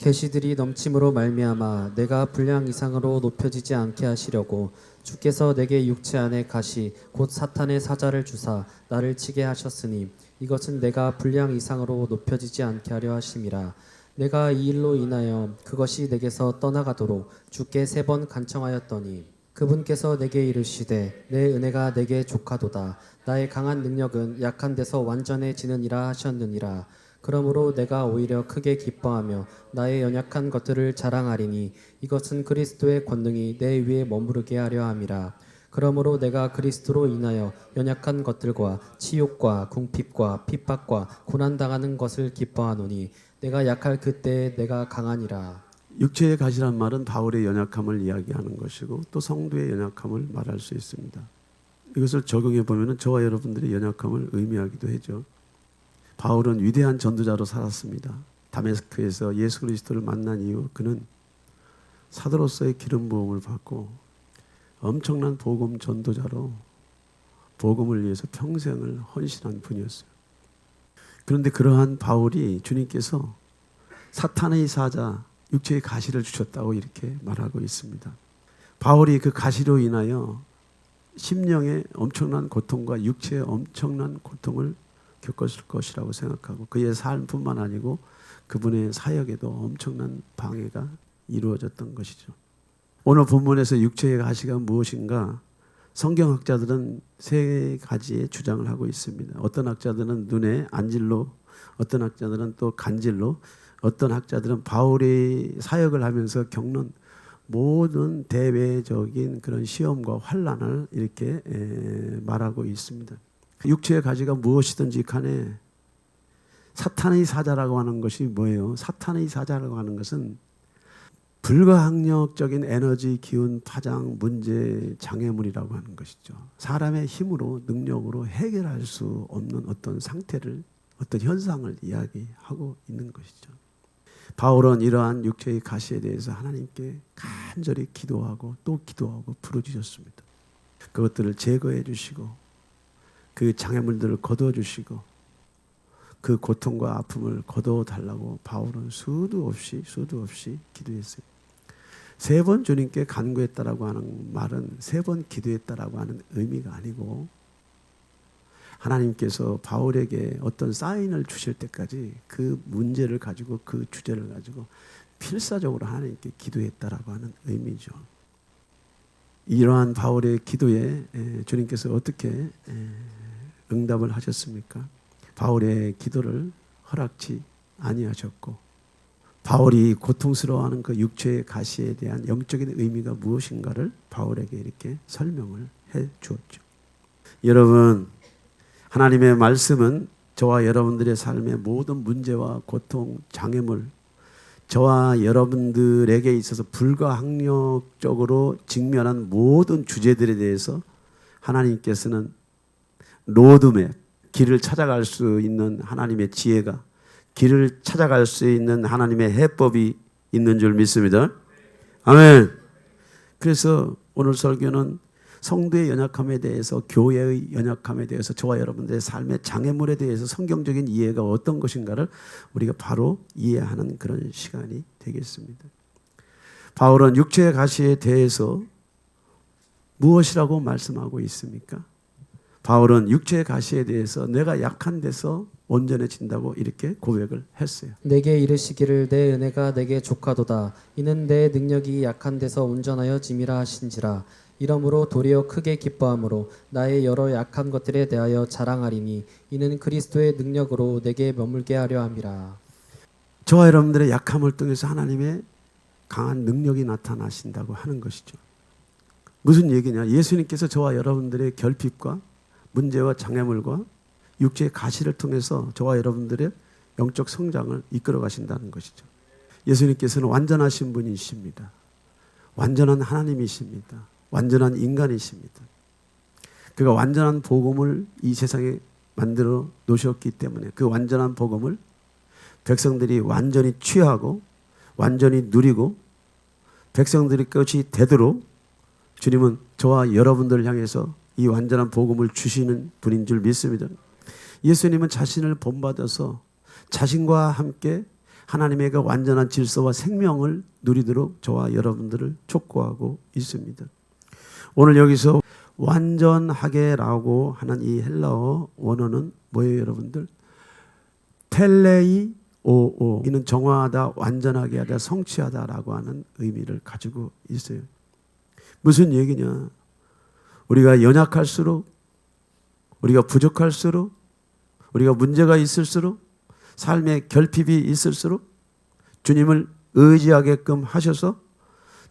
계시들이 넘침으로 말미암아 내가 분량 이상으로 높여지지 않게 하시려고 주께서 내게 육체 안에 가시 곧 사탄의 사자를 주사 나를 치게 하셨으니 이것은 내가 분량 이상으로 높여지지 않게 하려 하심이라. 내가 이 일로 인하여 그것이 내게서 떠나가도록 주께 3번 간청하였더니 그분께서 내게 이르시되 내 은혜가 내게 족하도다. 나의 강한 능력은 약한 데서 완전해지느니라 하셨느니라. 그러므로 내가 오히려 크게 기뻐하며 나의 연약한 것들을 자랑하리니 이것은 그리스도의 권능이 내 위에 머무르게 하려 함이라. 그러므로 내가 그리스도로 인하여 연약한 것들과 치욕과 궁핍과 핍박과 고난당하는 것을 기뻐하노니 내가 약할 그때에 내가 강하니라. 육체의 가시란 말은 바울의 연약함을 이야기하는 것이고 또 성도의 연약함을 말할 수 있습니다. 이것을 적용해 보면 저와 여러분들의 연약함을 의미하기도 하죠. 바울은 위대한 전도자로 살았습니다. 다메스크에서 예수 그리스도를 만난 이후 그는 사도로서의 기름 부음을 받고 엄청난 복음 전도자로 복음을 위해서 평생을 헌신한 분이었어요. 그런데 그러한 바울이 주님께서 사탄의 사자, 육체의 가시를 주셨다고 이렇게 말하고 있습니다. 바울이 그 가시로 인하여 심령의 엄청난 고통과 육체의 엄청난 고통을 겪었을 것이라고 생각하고 그의 삶뿐만 아니고 그분의 사역에도 엄청난 방해가 이루어졌던 것이죠. 오늘 본문에서 육체의 가시가 무엇인가? 성경학자들은 3가지의 주장을 하고 있습니다. 어떤 학자들은 눈의 안질로, 어떤 학자들은 또 간질로, 어떤 학자들은 바울이 사역을 하면서 겪는 모든 대외적인 그런 시험과 환난을 이렇게 말하고 있습니다. 육체의 가시가 무엇이든지 간에 사탄의 사자라고 하는 것이 뭐예요? 사탄의 사자라고 하는 것은 불가항력적인 에너지, 기운, 파장, 문제, 장애물이라고 하는 것이죠. 사람의 힘으로, 능력으로 해결할 수 없는 어떤 상태를, 어떤 현상을 이야기하고 있는 것이죠. 바울은 이러한 육체의 가시에 대해서 하나님께 간절히 기도하고 또 기도하고 부르짖었습니다. 그것들을 제거해 주시고 그 장애물들을 거두어 주시고 그 고통과 아픔을 거두어 달라고 바울은 수도 없이 기도했어요. 3번 주님께 간구했다라고 하는 말은 3번 기도했다라고 하는 의미가 아니고 하나님께서 바울에게 어떤 사인을 주실 때까지 그 문제를 가지고 그 주제를 가지고 필사적으로 하나님께 기도했다라고 하는 의미죠. 이러한 바울의 기도에 주님께서 어떻게 응답을 하셨습니까? 바울의 기도를 허락치 아니하셨고 바울이 고통스러워하는 그 육체의 가시에 대한 영적인 의미가 무엇인가를 바울에게 이렇게 설명을 해 주었죠. 여러분, 하나님의 말씀은 저와 여러분들의 삶의 모든 문제와 고통, 장애물, 저와 여러분들에게 있어서 불가항력적으로 직면한 모든 주제들에 대해서 하나님께서는 로드맵, 길을 찾아갈 수 있는 하나님의 지혜가, 길을 찾아갈 수 있는 하나님의 해법이 있는 줄 믿습니다. 아멘. 그래서 오늘 설교는 성도의 연약함에 대해서, 교회의 연약함에 대해서, 저와 여러분들의 삶의 장애물에 대해서 성경적인 이해가 어떤 것인가를 우리가 바로 이해하는 그런 시간이 되겠습니다. 바울은 육체의 가시에 대해서 무엇이라고 말씀하고 있습니까? 바울은 육체의 가시에 대해서 내가 약한 데서 온전해진다고 이렇게 고백을 했어요. 내게 이르시기를 내 은혜가 내게 족하도다. 이는 내 능력이 약한 데서 온전하여 짐이라 하신지라. 이러므로 도리어 크게 기뻐함으로 나의 여러 약한 것들에 대하여 자랑하리니 이는 그리스도의 능력으로 내게 머물게 하려 함이라. 저와 여러분들의 약함을 통해서 하나님의 강한 능력이 나타나신다고 하는 것이죠. 무슨 얘기냐? 예수님께서 저와 여러분들의 결핍과 문제와 장애물과 육체의 가시를 통해서 저와 여러분들의 영적 성장을 이끌어 가신다는 것이죠. 예수님께서는 완전하신 분이십니다. 완전한 하나님이십니다. 완전한 인간이십니다. 그가 완전한 복음을 이 세상에 만들어 놓으셨기 때문에 그 완전한 복음을 백성들이 완전히 취하고 완전히 누리고 백성들의 것이 되도록 주님은 저와 여러분들을 향해서 이 완전한 복음을 주시는 분인 줄 믿습니다. 예수님은 자신을 본받아서 자신과 함께 하나님의 그 완전한 질서와 생명을 누리도록 저와 여러분들을 촉구하고 있습니다. 오늘 여기서 완전하게라고 하는 이 헬라어 원어는 뭐예요, 여러분들? 텔레이오오. 이는 정화하다, 완전하게 하다, 성취하다라고 하는 의미를 가지고 있어요. 무슨 얘기냐? 우리가 연약할수록, 우리가 부족할수록, 우리가 문제가 있을수록, 삶의 결핍이 있을수록 주님을 의지하게끔 하셔서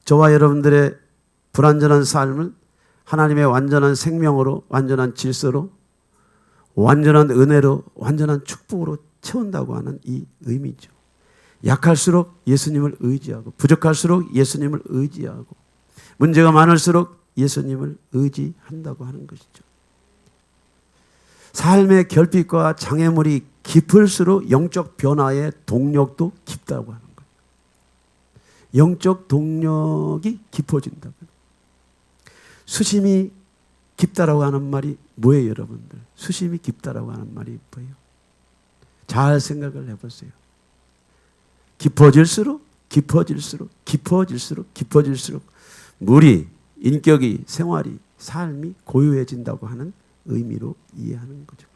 저와 여러분들의 불완전한 삶을 하나님의 완전한 생명으로, 완전한 질서로, 완전한 은혜로, 완전한 축복으로 채운다고 하는 이 의미죠. 약할수록 예수님을 의지하고, 부족할수록 예수님을 의지하고, 문제가 많을수록 예수님을 의지한다고 하는 것이죠. 삶의 결핍과 장애물이 깊을수록 영적 변화의 동력도 깊다고 하는 거예요. 영적 동력이 깊어진다고. 수심이 깊다라고 하는 말이 뭐예요, 여러분들? 수심이 깊다라고 하는 말이 뭐예요? 잘 생각을 해보세요. 깊어질수록 물이, 인격이, 생활이, 삶이 고요해진다고 하는 의미로 이해하는 거죠.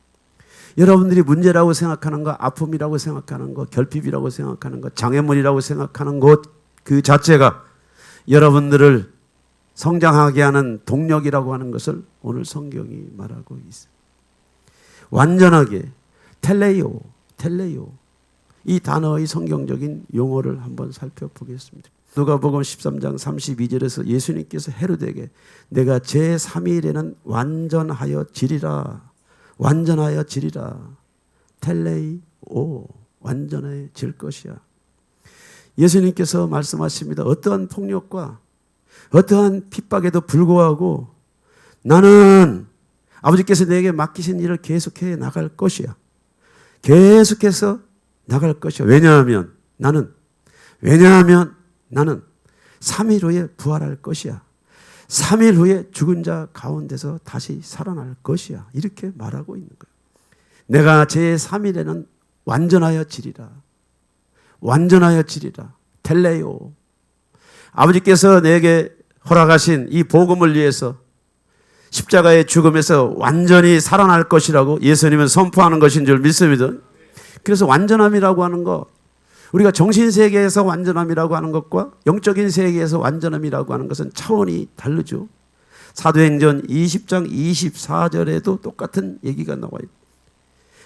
여러분들이 문제라고 생각하는 거, 아픔이라고 생각하는 거, 결핍이라고 생각하는 거, 장애물이라고 생각하는 것 그 자체가 여러분들을 성장하게 하는 동력이라고 하는 것을 오늘 성경이 말하고 있어요. 완전하게, 텔레이오. 이 단어의 성경적인 용어를 한번 살펴보겠습니다. 누가복음 13장 32절에서 예수님께서 헤롯에게 내가 제3일에는 완전하여 지리라. 텔레이오. 완전해질 것이야. 예수님께서 말씀하십니다. 어떠한 폭력과 어떠한 핍박에도 불구하고 나는 아버지께서 내게 맡기신 일을 계속해 나갈 것이야. 계속해서 나갈 것이야. 왜냐하면 나는 3일 후에 부활할 것이야. 3일 후에 죽은 자 가운데서 다시 살아날 것이야. 이렇게 말하고 있는 거예요. 내가 제3일에는 완전하여 지리라. 텔레오. 아버지께서 내게 허락하신 이 복음을 위해서 십자가의 죽음에서 완전히 살아날 것이라고 예수님은 선포하는 것인 줄 믿습니다. 그래서 완전함이라고 하는 거, 우리가 정신세계에서 완전함이라고 하는 것과 영적인 세계에서 완전함이라고 하는 것은 차원이 다르죠. 사도행전 20장 24절에도 똑같은 얘기가 나와요.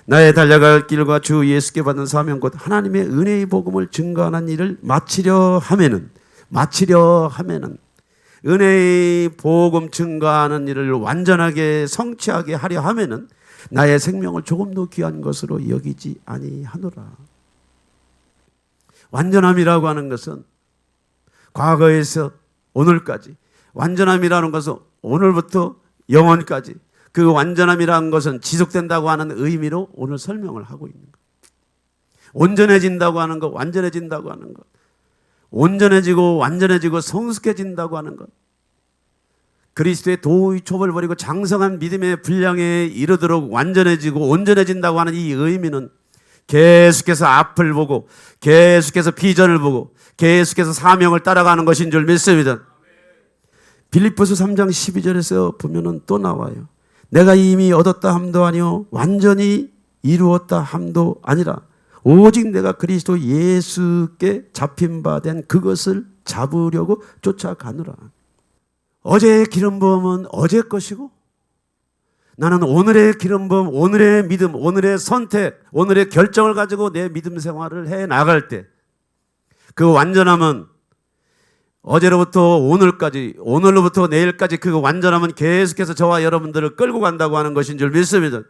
나의 달려갈 길과 주 예수께 받은 사명 곧 하나님의 은혜의 복음을 증거하는 일을 마치려 하면은 은혜의 복음 증거하는 일을 완전하게 성취하게 하려 하면은 나의 생명을 조금도 귀한 것으로 여기지 아니하노라. 완전함이라고 하는 것은 과거에서 오늘까지, 완전함이라는 것은 오늘부터 영원까지, 그 완전함이라는 것은 지속된다고 하는 의미로 오늘 설명을 하고 있는 것. 온전해진다고 하는 것, 완전해진다고 하는 것, 온전해지고 완전해지고 성숙해진다고 하는 것, 그리스도의 도의 촉을 버리고 장성한 믿음의 분량에 이르도록 완전해지고 온전해진다고 하는 이 의미는 계속해서 앞을 보고 계속해서 비전을 보고 계속해서 사명을 따라가는 것인 줄 믿습니다. 빌립보서 3장 12절에서 보면은 또 나와요. 내가 이미 얻었다 함도 아니요 완전히 이루었다 함도 아니라 오직 내가 그리스도 예수께 잡힌 바 된 그것을 잡으려고 쫓아가노라. 어제의 기름 부음은 어제 것이고 나는 오늘의 기름 부음, 오늘의 믿음, 오늘의 선택, 오늘의 결정을 가지고 내 믿음 생활을 해 나갈 때 그 완전함은 어제로부터 오늘까지, 오늘로부터 내일까지 그 완전함은 계속해서 저와 여러분들을 끌고 간다고 하는 것인 줄 믿습니다.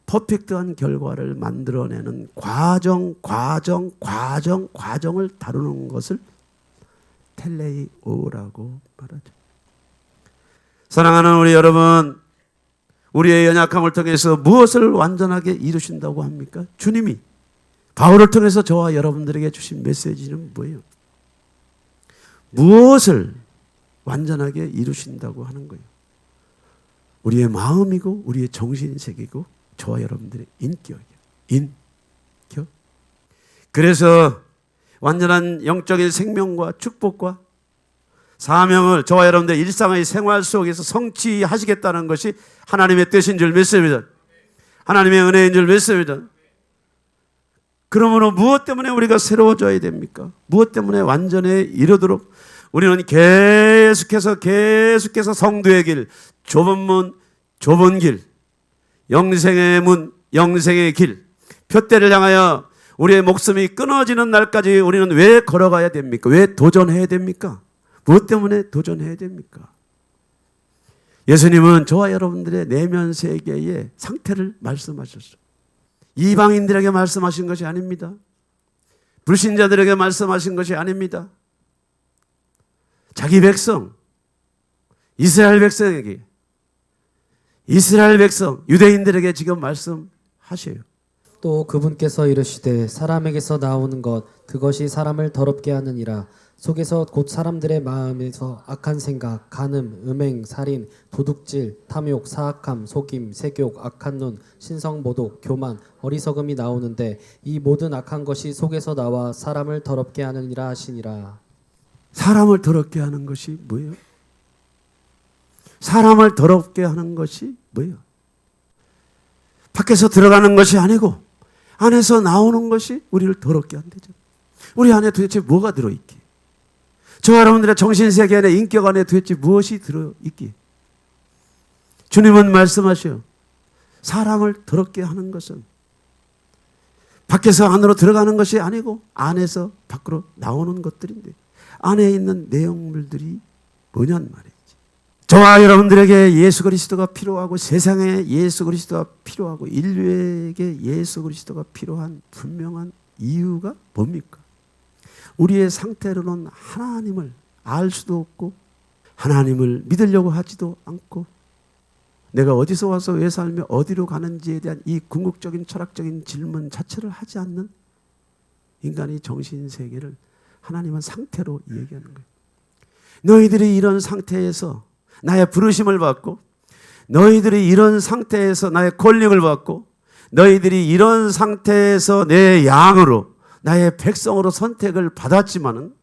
퍼펙트한 결과를 만들어내는 과정을 다루는 것을 텔레이오라고 말하죠. 사랑하는 우리 여러분, 우리의 연약함을 통해서 무엇을 완전하게 이루신다고 합니까? 주님이 바울을 통해서 저와 여러분들에게 주신 메시지는 뭐예요? 무엇을 완전하게 이루신다고 하는 거예요? 우리의 마음이고 우리의 정신세계고 저와 여러분들의 인격이에요. 인격. 그래서 완전한 영적인 생명과 축복과 사명을 저와 여러분들의 일상의 생활 속에서 성취하시겠다는 것이 하나님의 뜻인 줄 믿습니다. 하나님의 은혜인 줄 믿습니다. 그러므로 무엇 때문에 우리가 새로워져야 됩니까? 무엇 때문에 완전에 이르도록 우리는 계속해서 성도의 길, 좁은 문, 좁은 길, 영생의 문, 영생의 길, 표대를 향하여 우리의 목숨이 끊어지는 날까지 우리는 왜 걸어가야 됩니까? 왜 도전해야 됩니까? 무엇 때문에 도전해야 됩니까? 예수님은 저와 여러분들의 내면 세계의 상태를 말씀하셨어요. 이방인들에게 말씀하신 것이 아닙니다. 불신자들에게 말씀하신 것이 아닙니다. 자기 백성, 이스라엘 백성에게, 이스라엘 백성, 유대인들에게 지금 말씀하셔요. 또 그분께서 이르시되 사람에게서 나오는 것 그것이 사람을 더럽게 하느니라. 속에서 곧 사람들의 마음에서 악한 생각, 간음, 음행, 살인, 도둑질, 탐욕, 사악함, 속임, 세욕, 악한 눈, 신성 모독, 교만, 어리석음이 나오는데 이 모든 악한 것이 속에서 나와 사람을 더럽게 하느니라 하시니라. 사람을 더럽게 하는 것이 뭐예요? 사람을 더럽게 하는 것이 뭐예요? 밖에서 들어가는 것이 아니고 안에서 나오는 것이 우리를 더럽게 한대죠. 우리 안에 도대체 뭐가 들어있기에? 저와 여러분들의 정신세계 안에, 인격 안에 도대체 무엇이 들어있기에? 주님은 말씀하셔요. 사람을 더럽게 하는 것은 밖에서 안으로 들어가는 것이 아니고 안에서 밖으로 나오는 것들인데 안에 있는 내용물들이 뭐냔 말이지. 저와 여러분들에게 예수 그리스도가 필요하고 세상에 예수 그리스도가 필요하고 인류에게 예수 그리스도가 필요한 분명한 이유가 뭡니까? 우리의 상태로는 하나님을 알 수도 없고 하나님을 믿으려고 하지도 않고 내가 어디서 와서 왜 살며 어디로 가는지에 대한 이 궁극적인 철학적인 질문 자체를 하지 않는 인간의 정신세계를 하나님은 상태로 얘기하는 거예요. 너희들이 이런 상태에서 나의 부르심을 받고 너희들이 이런 상태에서 나의 콜링을 받고 너희들이 이런 상태에서 내 양으로 나의 백성으로 선택을 받았지만은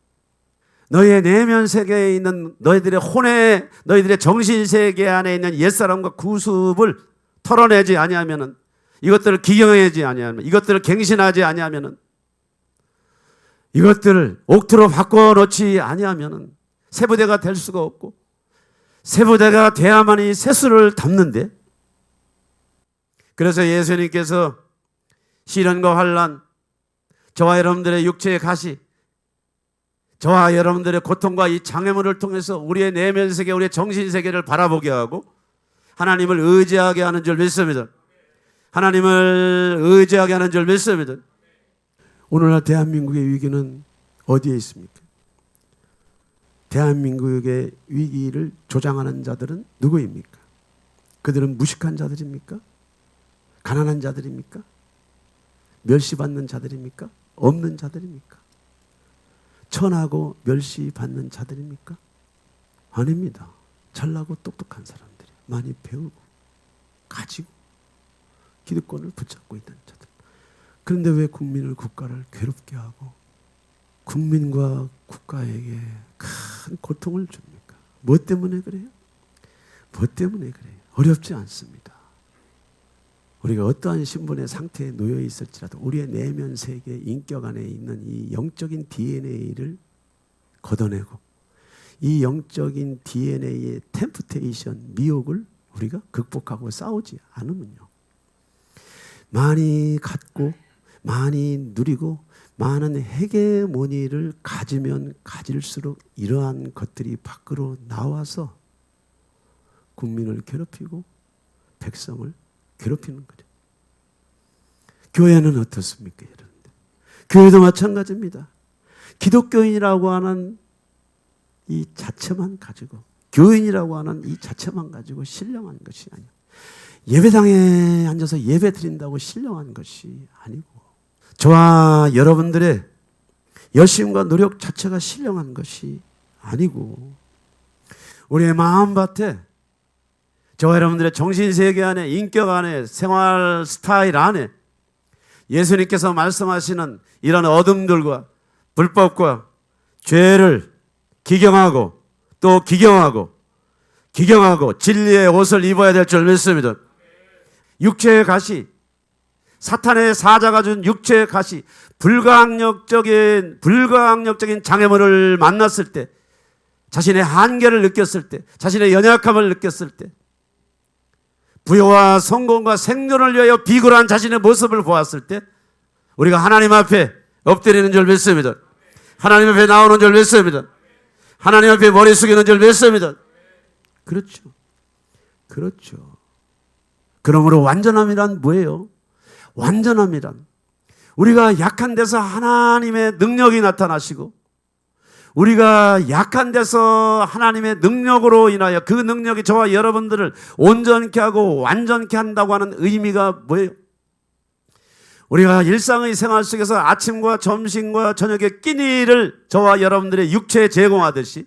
너희의 내면 세계에 있는 너희들의 혼에 너희들의 정신세계 안에 있는 옛사람과 구습을 털어내지 아니하면은 이것들을 기경하지 아니하면 이것들을 갱신하지 아니하면은 이것들을 옥토로 바꿔놓지 아니하면은 세부대가 될 수가 없고 세부대가 돼야만이 세수를 담는데 그래서 예수님께서 시련과 환난 저와 여러분들의 육체의 가시 저와 여러분들의 고통과 이 장애물을 통해서 우리의 내면 세계 우리의 정신 세계를 바라보게 하고 하나님을 의지하게 하는 줄 믿습니다. 하나님을 의지하게 하는 줄 믿습니다. 오늘날 대한민국의 위기는 어디에 있습니까? 대한민국의 위기를 조장하는 자들은 누구입니까? 그들은 무식한 자들입니까? 가난한 자들입니까? 멸시받는 자들입니까? 없는 자들입니까? 천하고 멸시받는 자들입니까? 아닙니다. 잘나고 똑똑한 사람들이 많이 배우고 가지고 기득권을 붙잡고 있는 자들. 그런데 왜 국민을 국가를 괴롭게 하고 국민과 국가에게 큰 고통을 줍니까? 뭐 때문에 그래요? 뭐 때문에 그래요? 어렵지 않습니다. 우리가 어떠한 신분의 상태에 놓여 있을지라도 우리의 내면 세계 인격 안에 있는 이 영적인 DNA를 걷어내고 이 영적인 DNA의 템프테이션, 미혹을 우리가 극복하고 싸우지 않으면요. 많이 갖고 많이 누리고 많은 헤게모니를 가지면 가질수록 이러한 것들이 밖으로 나와서 국민을 괴롭히고 백성을 괴롭히는 거죠. 교회는 어떻습니까, 여러분들? 교회도 마찬가지입니다. 기독교인이라고 하는 이 자체만 가지고 교인이라고 하는 이 자체만 가지고 신령한 것이 아니에요. 예배당에 앉아서 예배 드린다고 신령한 것이 아니고 저와 여러분들의 열심과 노력 자체가 신령한 것이 아니고 우리의 마음밭에 저와 여러분들의 정신세계 안에 인격 안에 생활 스타일 안에 예수님께서 말씀하시는 이런 어둠들과 불법과 죄를 기경하고 또 기경하고 진리의 옷을 입어야 될 줄 믿습니다. 육체의 가시, 사탄의 사자가 준 육체의 가시, 불가항력적인 장애물을 만났을 때, 자신의 한계를 느꼈을 때, 자신의 연약함을 느꼈을 때, 부여와 성공과 생존을 위하여 비굴한 자신의 모습을 보았을 때 우리가 하나님 앞에 엎드리는 줄 믿습니다. 하나님 앞에 나오는 줄 믿습니다. 하나님 앞에 머리 숙이는 줄 믿습니다. 그렇죠. 그러므로 완전함이란 뭐예요? 완전함이란 우리가 약한 데서 하나님의 능력이 나타나시고, 우리가 약한 데서 하나님의 능력으로 인하여 그 능력이 저와 여러분들을 온전케 하고 완전케 한다고 하는 의미가 뭐예요? 우리가 일상의 생활 속에서 아침과 점심과 저녁의 끼니를 저와 여러분들의 육체에 제공하듯이,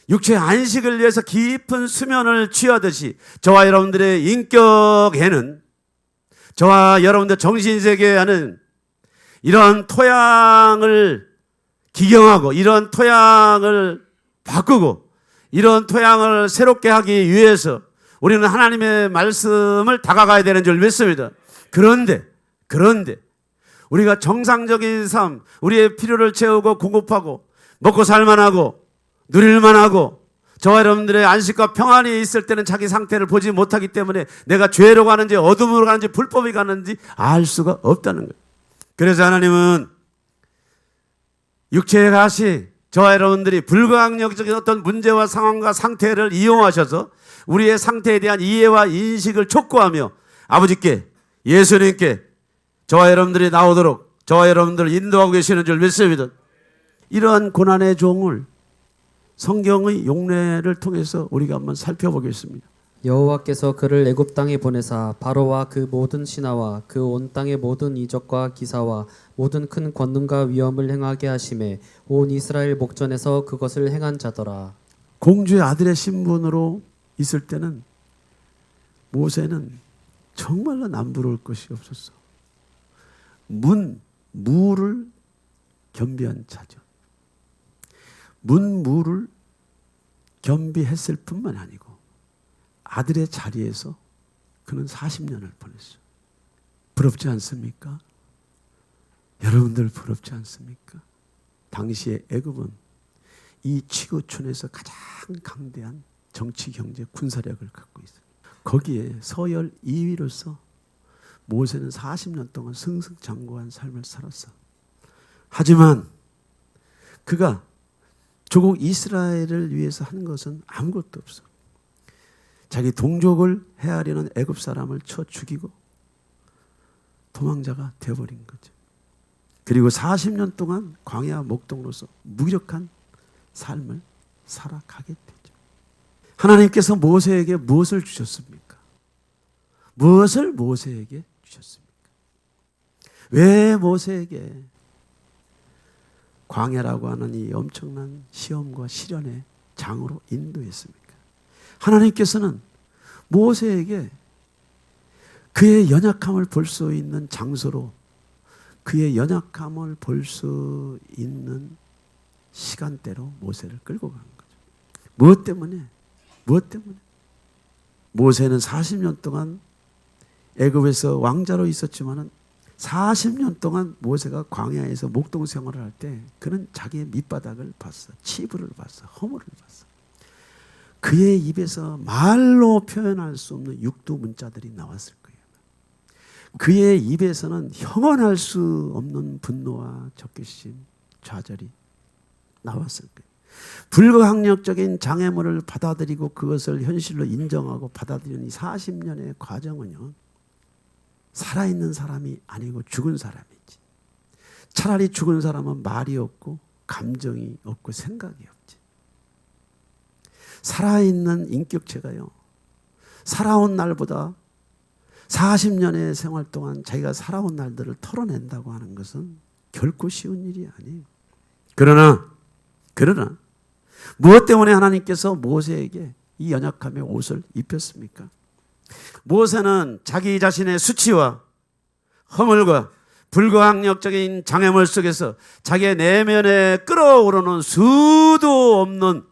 육체의 안식을 위해서 깊은 수면을 취하듯이 저와 여러분들의 인격에는, 저와 여러분들 정신세계에는 이런 토양을 기경하고 이런 토양을 바꾸고 이런 토양을 새롭게 하기 위해서 우리는 하나님의 말씀을 다가가야 되는 줄 믿습니다. 그런데 우리가 정상적인 삶, 우리의 필요를 채우고 공급하고 먹고 살만하고 누릴만하고 저와 여러분들의 안식과 평안이 있을 때는 자기 상태를 보지 못하기 때문에 내가 죄로 가는지 어둠으로 가는지 불법이 가는지 알 수가 없다는 거예요. 그래서 하나님은 육체의 가시, 저와 여러분들이 불가항력적인 어떤 문제와 상황과 상태를 이용하셔서 우리의 상태에 대한 이해와 인식을 촉구하며 아버지께, 예수님께 저와 여러분들이 나오도록 저와 여러분들을 인도하고 계시는 줄 믿습니다. 이러한 고난의 종을 성경의 용례를 통해서 우리가 한번 살펴보겠습니다. 여호와께서 그를 애굽 땅에 보내사 바로와 그 모든 신하와 그 온 땅의 모든 이적과 기사와 모든 큰 권능과 위엄을 행하게 하심에 온 이스라엘 목전에서 그것을 행한 자더라. 공주의 아들의 신분으로 있을 때는 모세는 정말로 남부러울 것이 없었어. 무를 겸비한 자죠. 무를 겸비했을 뿐만 아니고 아들의 자리에서 그는 40년을 보냈어요. 부럽지 않습니까? 여러분들 부럽지 않습니까? 당시의 애굽은 이 지구촌에서 가장 강대한 정치, 경제, 군사력을 갖고 있어요. 거기에 서열 2위로서 모세는 40년 동안 승승장구한 삶을 살았어. 하지만 그가 조국 이스라엘을 위해서 한 것은 아무것도 없어. 자기 동족을 헤아리는 애굽 사람을 쳐 죽이고 도망자가 되어버린 거죠. 그리고 40년 동안 광야 목동으로서 무기력한 삶을 살아가게 되죠. 하나님께서 모세에게 무엇을 주셨습니까? 무엇을 모세에게 주셨습니까? 왜 모세에게 광야라고 하는 이 엄청난 시험과 시련의 장으로 인도했습니까? 하나님께서는 모세에게 그의 연약함을 볼 수 있는 장소로, 그의 연약함을 볼 수 있는 시간대로 모세를 끌고 간 거죠. 무엇 때문에? 모세는 40년 동안 애굽에서 왕자로 있었지만은 40년 동안 모세가 광야에서 목동 생활을 할 때 그는 자기의 밑바닥을 봤어. 치부를 봤어. 허물을 봤어. 그의 입에서 말로 표현할 수 없는 육두 문자들이 나왔을 거예요. 그의 입에서는 형언할 수 없는 분노와 적개심, 좌절이 나왔을 거예요. 불가항력적인 장애물을 받아들이고 그것을 현실로 인정하고 받아들이는 이 40년의 과정은요, 살아있는 사람이 아니고 죽은 사람이지. 차라리 죽은 사람은 말이 없고 감정이 없고 생각이 없지. 살아있는 인격체가요, 살아온 날보다 40년의 생활 동안 자기가 살아온 날들을 털어낸다고 하는 것은 결코 쉬운 일이 아니에요. 그러나 무엇 때문에 하나님께서 모세에게 이 연약함의 옷을 입혔습니까? 모세는 자기 자신의 수치와 허물과 불가항력적인 장애물 속에서 자기의 내면에 끓어오르는 수도 없는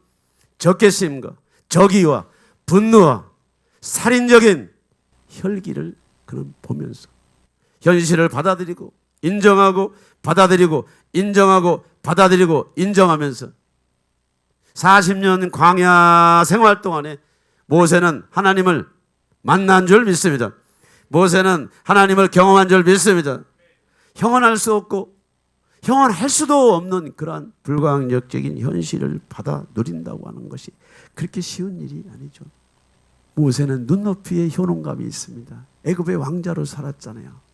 적개심과 적의와 분노와 살인적인 혈기를 그는 보면서 현실을 받아들이고 인정하고 받아들이고 인정하고 받아들이고 인정하면서 40년 광야 생활 동안에 모세는 하나님을 만난 줄 믿습니다. 모세는 하나님을 경험한 줄 믿습니다. 형언할 수 없고 형언할 수도 없는 그러한 불가항력적인 현실을 받아 누린다고 하는 것이 그렇게 쉬운 일이 아니죠. 모세는 눈높이에 효능감이 있습니다. 애굽의 왕자로 살았잖아요.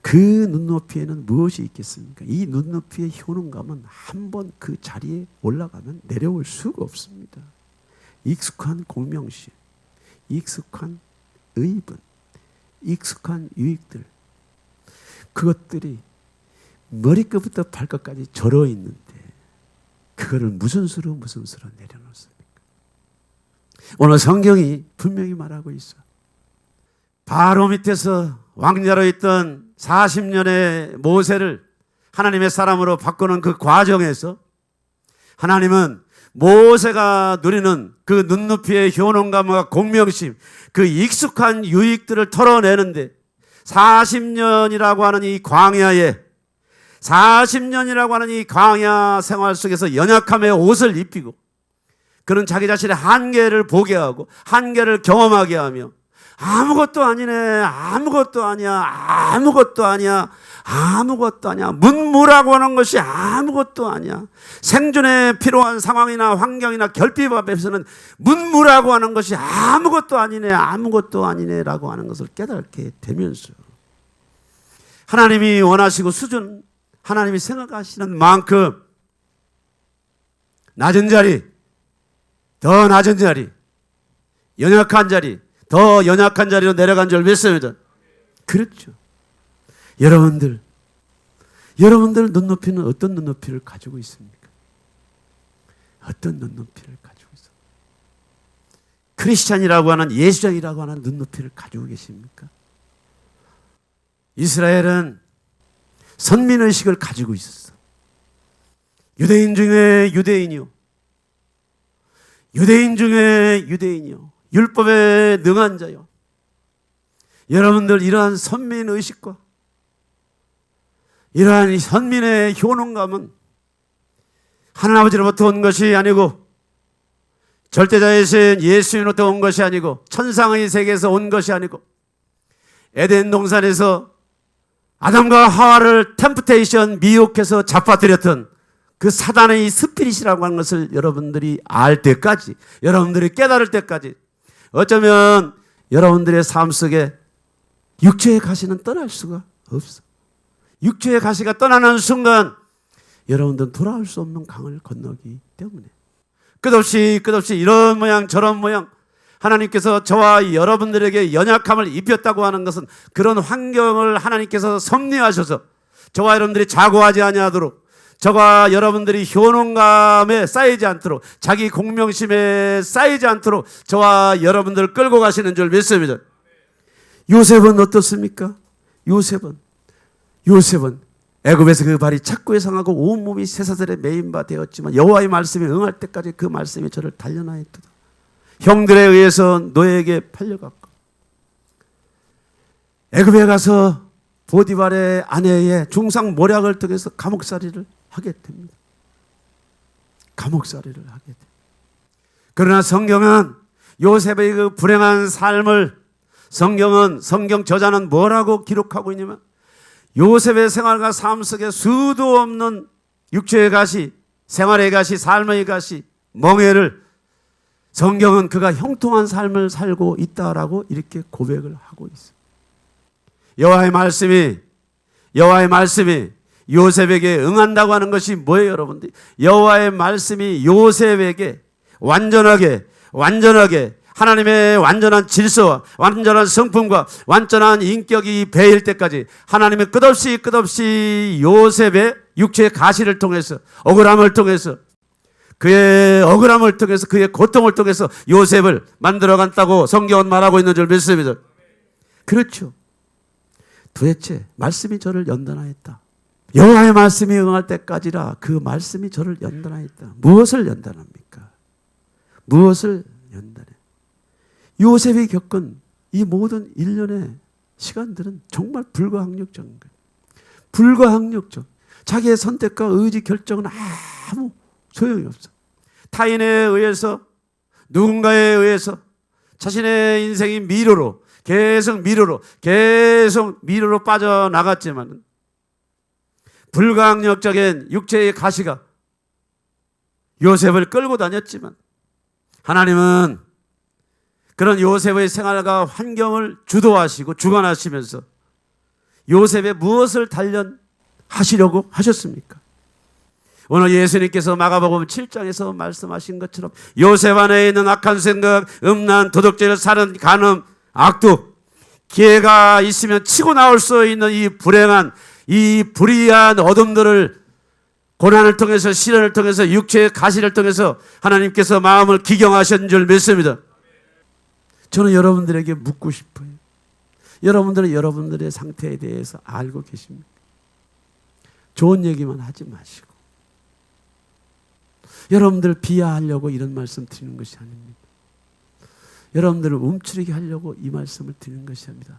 그 눈높이에는 무엇이 있겠습니까? 이 눈높이의 효능감은 한번 그 자리에 올라가면 내려올 수가 없습니다. 익숙한 공명심, 익숙한 의분, 익숙한 유익들, 그것들이 머리끝부터 발끝까지 절어 있는데 그거를 무슨 수로 내려놓습니까? 오늘 성경이 분명히 말하고 있어. 바로 밑에서 왕자로 있던 40년의 모세를 하나님의 사람으로 바꾸는 그 과정에서 하나님은 모세가 누리는 그 눈높이의 효능감과 공명심, 그 익숙한 유익들을 털어내는데 40년이라고 하는 이 광야에 40년이라고 하는 이 광야 생활 속에서 연약함의 옷을 입히고 그는 자기 자신의 한계를 보게 하고 한계를 경험하게 하며 아무것도 아니네, 아무것도 아니야, 아무것도 아니야, 아무것도 아니야, 문무라고 하는 것이 아무것도 아니야, 생존에 필요한 상황이나 환경이나 결핍 앞에서는 문무라고 하는 것이 아무것도 아니네, 아무것도 아니네 라고 하는 것을 깨닫게 되면서 하나님이 원하시고 수준, 하나님이 생각하시는 만큼 낮은 자리, 더 낮은 자리, 연약한 자리, 더 연약한 자리로 내려간 줄 믿습니다. 그렇죠. 여러분들 눈높이는 어떤 눈높이를 가지고 있습니까? 어떤 눈높이를 가지고 있습니까? 크리스찬이라고 하는 예수장이라고 하는 눈높이를 가지고 계십니까? 이스라엘은 선민의식을 가지고 있었어. 유대인 중에 유대인이요. 유대인 중에 유대인이요. 율법에 능한 자요. 여러분들 이러한 선민의식과 이러한 선민의 효능감은 하나님아버지로부터 온 것이 아니고 절대자이신 예수님으로부터 온 것이 아니고 천상의 세계에서 온 것이 아니고 에덴 동산에서 아담과 하와를 템프테이션 미혹해서 잡아들였던 그 사단의 스피릿이라고 하는 것을 여러분들이 알 때까지, 여러분들이 깨달을 때까지 어쩌면 여러분들의 삶 속에 육체의 가시는 떠날 수가 없어. 육체의 가시가 떠나는 순간 여러분들은 돌아올 수 없는 강을 건너기 때문에 끝없이 이런 모양 저런 모양 하나님께서 저와 여러분들에게 연약함을 입혔다고 하는 것은 그런 환경을 하나님께서 섭리하셔서 저와 여러분들이 자고하지 아니하도록 저와 여러분들이 효능감에 쌓이지 않도록 자기 공명심에 쌓이지 않도록 저와 여러분들을 끌고 가시는 줄 믿습니다. 요셉은 어떻습니까? 요셉은 애굽에서 그 발이 착고에 상하고 온몸이 쇠사슬에 매인 바 되었지만 여호와의 말씀에 응할 때까지 그 말씀이 저를 단련하였도다. 형들에 의해서 노예에게 팔려갔고 애굽에 가서 보디발의 아내의 중상 모략을 통해서 감옥살이를 하게 됩니다. 감옥살이를 하게 됩니다. 그러나 성경은 요셉의 그 불행한 삶을 성경 저자는 뭐라고 기록하고 있냐면 요셉의 생활과 삶 속에 수도 없는 육체의 가시, 생활의 가시, 삶의 가시, 멍해를 성경은 그가 형통한 삶을 살고 있다라고 이렇게 고백을 하고 있어요. 여호와의 말씀이 요셉에게 응한다고 하는 것이 뭐예요, 여러분들? 여호와의 말씀이 요셉에게 완전하게 하나님의 완전한 질서와 완전한 성품과 완전한 인격이 배일 때까지 하나님의 끝없이 요셉의 육체의 가시를 통해서 억울함을 통해서 그의 억울함을 통해서 그의 고통을 통해서 요셉을 만들어간다고 성경은 말하고 있는 줄 믿습니다. 그렇죠. 도대체 말씀이 저를 연단하였다. 여호와의 말씀이 응할 때까지라 그 말씀이 저를 연단하였다. 무엇을 연단합니까? 무엇을 연단해? 요셉이 겪은 이 모든 일련의 시간들은 정말 불가항력적인 거예요. 불가항력적. 자기의 선택과 의지 결정은 아무 소용이 없어. 타인에 의해서, 누군가에 의해서 자신의 인생이 미로로 계속 빠져나갔지만 불가항력적인 육체의 가시가 요셉을 끌고 다녔지만 하나님은 그런 요셉의 생활과 환경을 주도하시고 주관하시면서 요셉의 무엇을 단련하시려고 하셨습니까? 오늘 예수님께서 마가복음 7장에서 말씀하신 것처럼 요셉 안에 있는 악한 생각, 음란, 도덕질을 사는 간음, 악독, 기회가 있으면 치고 나올 수 있는 이 불행한, 이 불의한 어둠들을 고난을 통해서, 시련을 통해서, 육체의 가시를 통해서 하나님께서 마음을 기경하신 줄 믿습니다. 저는 여러분들에게 묻고 싶어요. 여러분들은 여러분들의 상태에 대해서 알고 계십니까? 좋은 얘기만 하지 마시고 여러분들을 비하하려고 이런 말씀 드리는 것이 아닙니다. 여러분들을 움츠리게 하려고 이 말씀을 드리는 것이 아닙니다.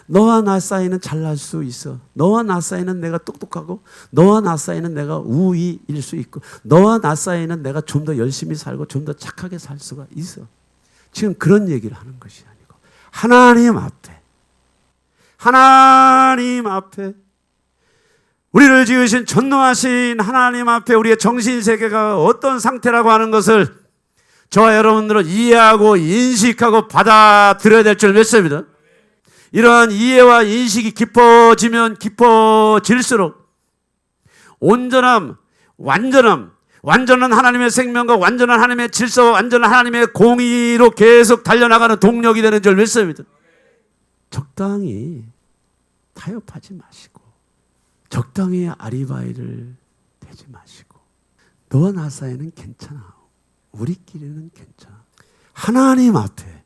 너와 나 사이는 잘날 수 있어. 너와 나 사이는 내가 똑똑하고 너와 나 사이는 내가 우위일 수 있고 너와 나 사이는 내가 좀 더 열심히 살고 좀 더 착하게 살 수가 있어. 지금 그런 얘기를 하는 것이 아니고 하나님 앞에 우리를 지으신 전능하신 하나님 앞에 우리의 정신세계가 어떤 상태라고 하는 것을 저와 여러분들은 이해하고 인식하고 받아들여야 될 줄 믿습니다. 이러한 이해와 인식이 깊어지면 깊어질수록 온전함, 완전한 하나님의 생명과 완전한 하나님의 질서와 완전한 하나님의 공의로 계속 달려나가는 동력이 되는 줄 믿습니다. 적당히 타협하지 마시고 적당히 아리바이를 대지 마시고 너와 나 사이는 괜찮아. 우리끼리는 괜찮아. 하나님 앞에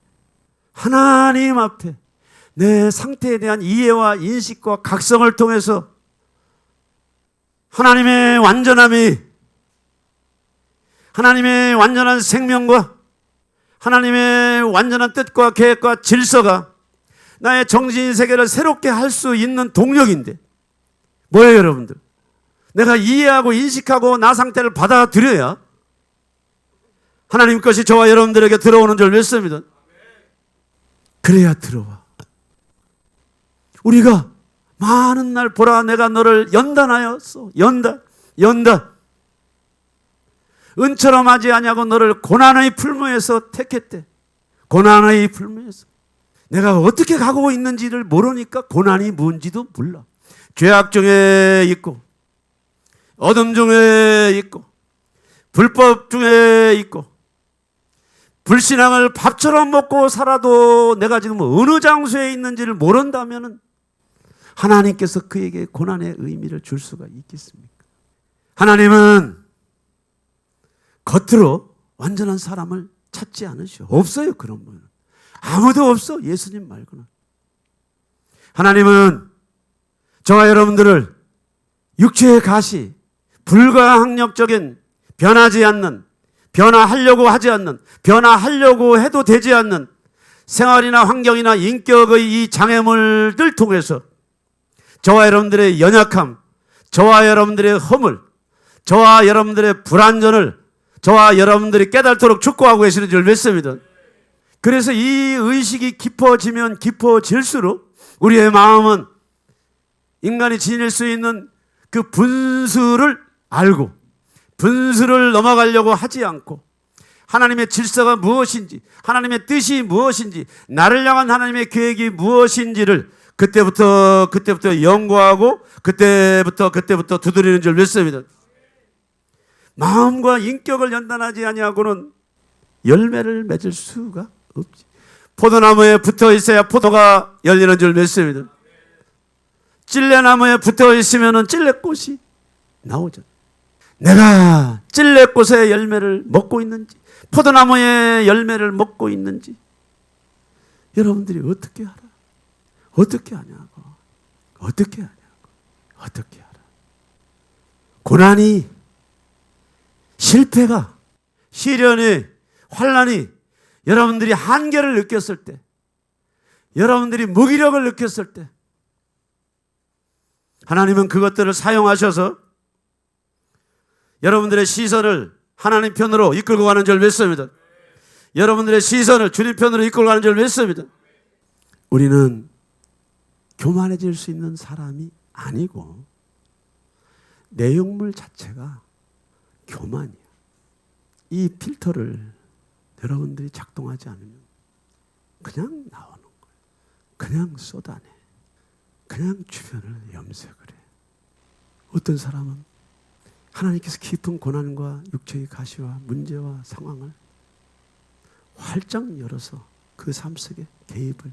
내 상태에 대한 이해와 인식과 각성을 통해서 하나님의 완전함이 하나님의 완전한 생명과 하나님의 완전한 뜻과 계획과 질서가 나의 정신세계를 새롭게 할 수 있는 동력인데 뭐예요 여러분들? 내가 이해하고 인식하고 나 상태를 받아들여야 하나님 것이 저와 여러분들에게 들어오는 줄 믿습니다. 그래야 들어와. 우리가 많은 날 보라 내가 너를 연단하였어. 연단. 은처럼 하지 아니하고 너를 고난의 풀무에서 택했대. 고난의 풀무에서. 내가 어떻게 가고 있는지를 모르니까 고난이 뭔지도 몰라. 죄악 중에 있고 어둠 중에 있고 불법 중에 있고 불신앙을 밥처럼 먹고 살아도 내가 지금 어느 장소에 있는지를 모른다면 하나님께서 그에게 고난의 의미를 줄 수가 있겠습니까? 하나님은 겉으로 완전한 사람을 찾지 않으셔. 없어요 그런 분은. 아무도 없어 예수님 말고는. 하나님은 저와 여러분들을 육체의 가시, 불가항력적인 변하지 않는, 변화하려고 하지 않는, 변화하려고 해도 되지 않는 생활이나 환경이나 인격의 이 장애물들 통해서 저와 여러분들의 연약함, 저와 여러분들의 허물, 저와 여러분들의 불완전을 저와 여러분들이 깨달도록 축복하고 계시는 줄 믿습니다. 그래서 이 의식이 깊어지면 깊어질수록 우리의 마음은 인간이 지닐 수 있는 그 분수를 알고 분수를 넘어가려고 하지 않고 하나님의 질서가 무엇인지 하나님의 뜻이 무엇인지 나를 향한 하나님의 계획이 무엇인지를 그때부터 연구하고 그때부터 두드리는 줄 믿습니다. 마음과 인격을 연단하지 아니하고는 열매를 맺을 수가 없지. 포도나무에 붙어 있어야 포도가 열리는 줄 믿습니다. 찔레나무에 붙어 있으면 찔레꽃이 나오죠. 내가 찔레꽃의 열매를 먹고 있는지 포도나무의 열매를 먹고 있는지 여러분들이 어떻게 알아? 어떻게 아냐고. 어떻게 하냐고. 어떻게 하라. 고난이, 실패가, 시련이, 환난이 여러분들이 한계를 느꼈을 때, 여러분들이 무기력을 느꼈을 때 하나님은 그것들을 사용하셔서 여러분들의 시선을 하나님 편으로 이끌고 가는 줄 믿습니다. 여러분들의 시선을 주님 편으로 이끌고 가는 줄 믿습니다. 우리는 교만해질 수 있는 사람이 아니고 내용물 자체가 교만이야. 이 필터를 여러분들이 작동하지 않으면 그냥 나오는 거예요. 그냥 쏟아내. 그냥 주변을 염색을 해. 어떤 사람은 하나님께서 깊은 고난과 육체의 가시와 문제와 상황을 활짝 열어서 그 삶 속에 개입을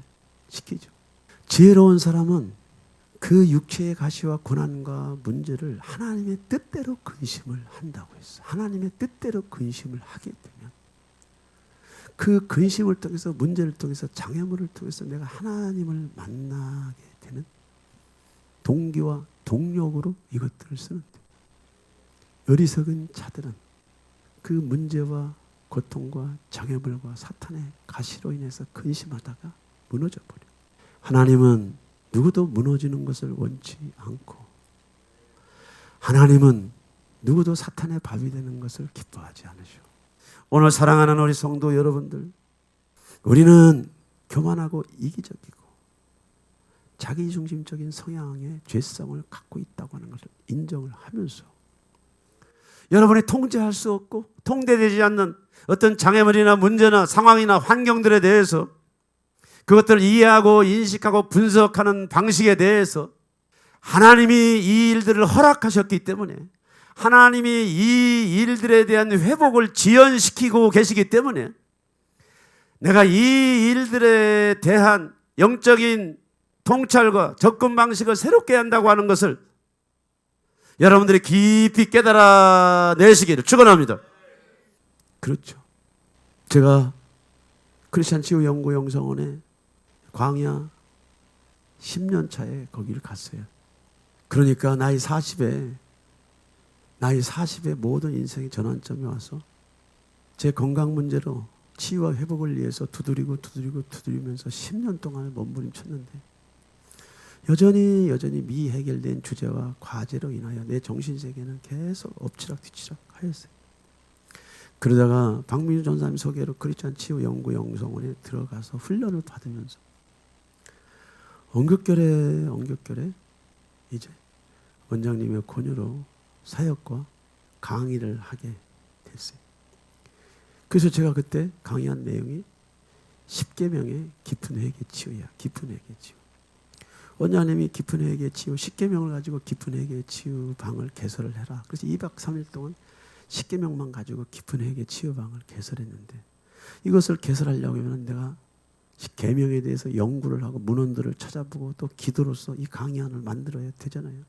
시키죠. 지혜로운 사람은 그 육체의 가시와 고난과 문제를 하나님의 뜻대로 근심을 한다고 했어요. 하나님의 뜻대로 근심을 하게 되면 그 근심을 통해서, 문제를 통해서, 장애물을 통해서 내가 하나님을 만나게 되는 동기와 동력으로 이것들을 쓰는데, 어리석은 자들은 그 문제와 고통과 장애물과 사탄의 가시로 인해서 근심하다가 무너져 버려. 하나님은 누구도 무너지는 것을 원치 않고, 하나님은 누구도 사탄의 밥이 되는 것을 기뻐하지 않으셔. 오늘 사랑하는 우리 성도 여러분들, 우리는 교만하고 이기적이고 자기중심적인 성향의 죄성을 갖고 있다고 하는 것을 인정을 하면서 여러분이 통제할 수 없고 통제되지 않는 어떤 장애물이나 문제나 상황이나 환경들에 대해서 그것들을 이해하고 인식하고 분석하는 방식에 대해서 하나님이 이 일들을 허락하셨기 때문에, 하나님이 이 일들에 대한 회복을 지연시키고 계시기 때문에 내가 이 일들에 대한 영적인 통찰과 접근 방식을 새롭게 한다고 하는 것을 여러분들이 깊이 깨달아내시기를 축원합니다. 그렇죠. 제가 크리스찬 치유 연구 영성원에 광야 10년 차에 거기를 갔어요. 그러니까 나이 40에 모든 인생의 전환점이 와서 제 건강 문제로 치유와 회복을 위해서 두드리면서 10년 동안 몸부림쳤는데 여전히 미해결된 주제와 과제로 인하여 내 정신세계는 계속 엎치락뒤치락 하였어요. 그러다가 박민주 전사님 소개로 크리스찬 치유 연구 영성원에 들어가서 훈련을 받으면서 엉겹결에 이제 원장님의 권유로 사역과 강의를 하게 됐어요. 그래서 제가 그때 강의한 내용이 10계명의 깊은 회개 치유야. 깊은 회개 치유. 원장님이 깊은 회개 치유 10계명을 가지고 깊은 회개 치유 방을 개설을 해라. 그래서 2박 3일 동안 10계명만 가지고 깊은 회개 치유 방을 개설했는데, 이것을 개설하려고 하면 내가 계명에 대해서 연구를 하고 문헌들을 찾아보고 또 기도로서 이 강의안을 만들어야 되잖아요.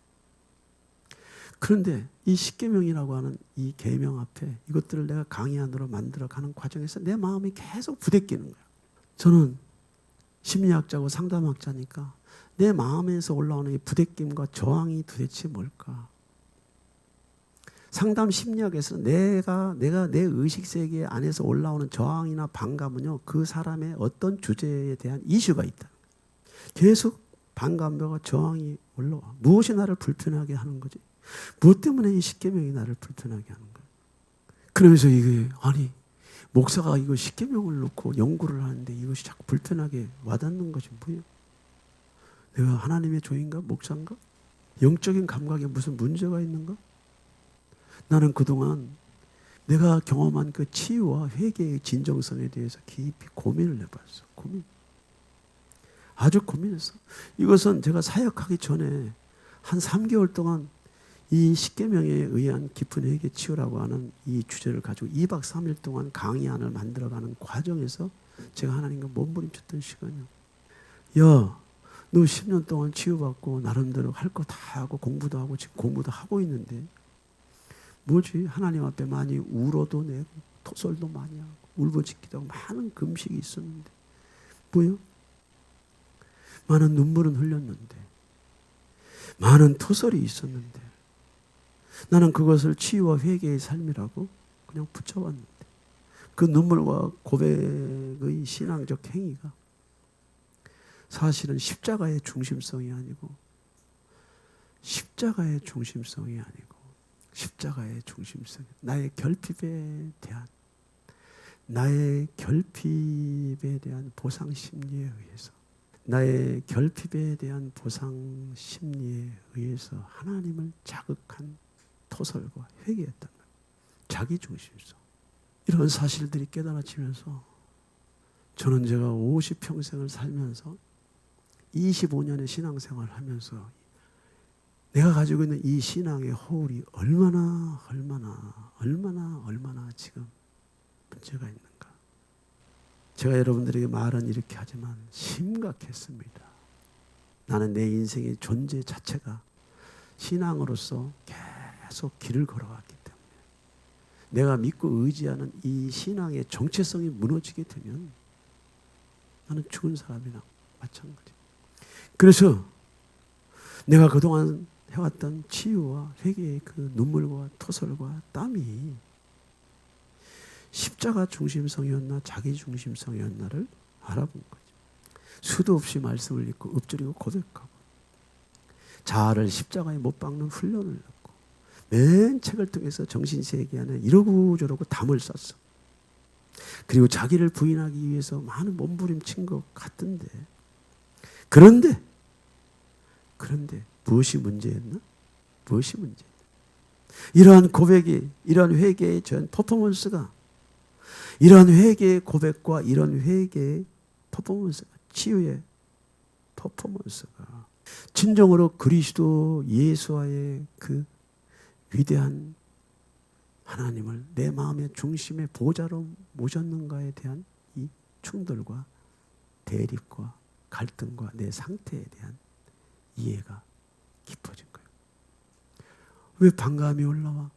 그런데 이 10계명이라고 하는 이 계명 앞에 이것들을 내가 강의안으로 만들어가는 과정에서 내 마음이 계속 부대끼는 거예요. 저는 심리학자고 상담학자니까 내 마음에서 올라오는 이 부대낌과 저항이 도대체 뭘까? 상담 심리학에서는 내가 내 의식세계 안에서 올라오는 저항이나 반감은요, 그 사람의 어떤 주제에 대한 이슈가 있다. 계속 반감과 저항이 올라와. 무엇이 나를 불편하게 하는 거지? 무엇 때문에 이 10계명이 나를 불편하게 하는 거야? 그러면서 이게, 아니, 목사가 이거 10계명을 놓고 연구를 하는데 이것이 자꾸 불편하게 와닿는 것이 뭐예요? 내가 하나님의 종인가? 목사인가? 영적인 감각에 무슨 문제가 있는가? 나는 그동안 내가 경험한 그 치유와 회개의 진정성에 대해서 깊이 고민을 해봤어. 아주 고민했어. 이것은 제가 사역하기 전에 한 3개월 동안 이 10계명에 의한 깊은 회개 치유라고 하는 이 주제를 가지고 2박 3일 동안 강의안을 만들어가는 과정에서 제가 하나님과 몸부림쳤던 시간이야. 야, 너 10년 동안 치유받고 나름대로 할 거 다 하고 공부도 하고 지금 공부도 하고 있는데 뭐지? 하나님 앞에 많이 울어도 내고 토설도 많이 하고 울부짖기도 하고 많은 금식이 있었는데 뭐요? 많은 눈물은 흘렸는데 많은 토설이 있었는데 나는 그것을 치유와 회개의 삶이라고 그냥 붙여왔는데 그 눈물과 고백의 신앙적 행위가 사실은 십자가의 중심성이 아니고 십자가의 중심성이 아니고 십자가의 중심성, 나의 결핍에 대한 보상 심리에 의해서 나의 결핍에 대한 보상 심리에 의해서 하나님을 자극한 토설과 회개였단 말이에요. 자기 중심성. 이런 사실들이 깨달아지면서 저는 제가 50평생을 살면서 25년의 신앙생활을 하면서 내가 가지고 있는 이 신앙의 허울이 얼마나 지금 문제가 있는가. 제가 여러분들에게 말은 이렇게 하지만 심각했습니다. 나는 내 인생의 존재 자체가 신앙으로서 계속 길을 걸어왔기 때문에 내가 믿고 의지하는 이 신앙의 정체성이 무너지게 되면 나는 죽은 사람이랑 마찬가지. 그래서 내가 그동안 해왔던 치유와 회개의 그 눈물과 토설과 땀이 십자가 중심성이었나 자기 중심성이었나를 알아본 거죠. 수도 없이 말씀을 읽고 읊조리고 고백하고 자아를 십자가에 못 박는 훈련을 했고 맨 책을 통해서 정신세계 안에 이러고 저러고 담을 쌌어. 그리고 자기를 부인하기 위해서 많은 몸부림친 것 같던데 그런데 무엇이 문제였나? 무엇이 문제였나? 이러한 고백이, 이러한 회개의 전 퍼포먼스가, 이러한 회개의 고백과 이러한 회개의 퍼포먼스가, 치유의 퍼포먼스가 진정으로 그리스도 예수와의 그 위대한 하나님을 내 마음의 중심의 보좌로 모셨는가에 대한 이 충돌과 대립과 갈등과 내 상태에 대한 이해가 깊어진 거예요. 왜 반감이 올라와?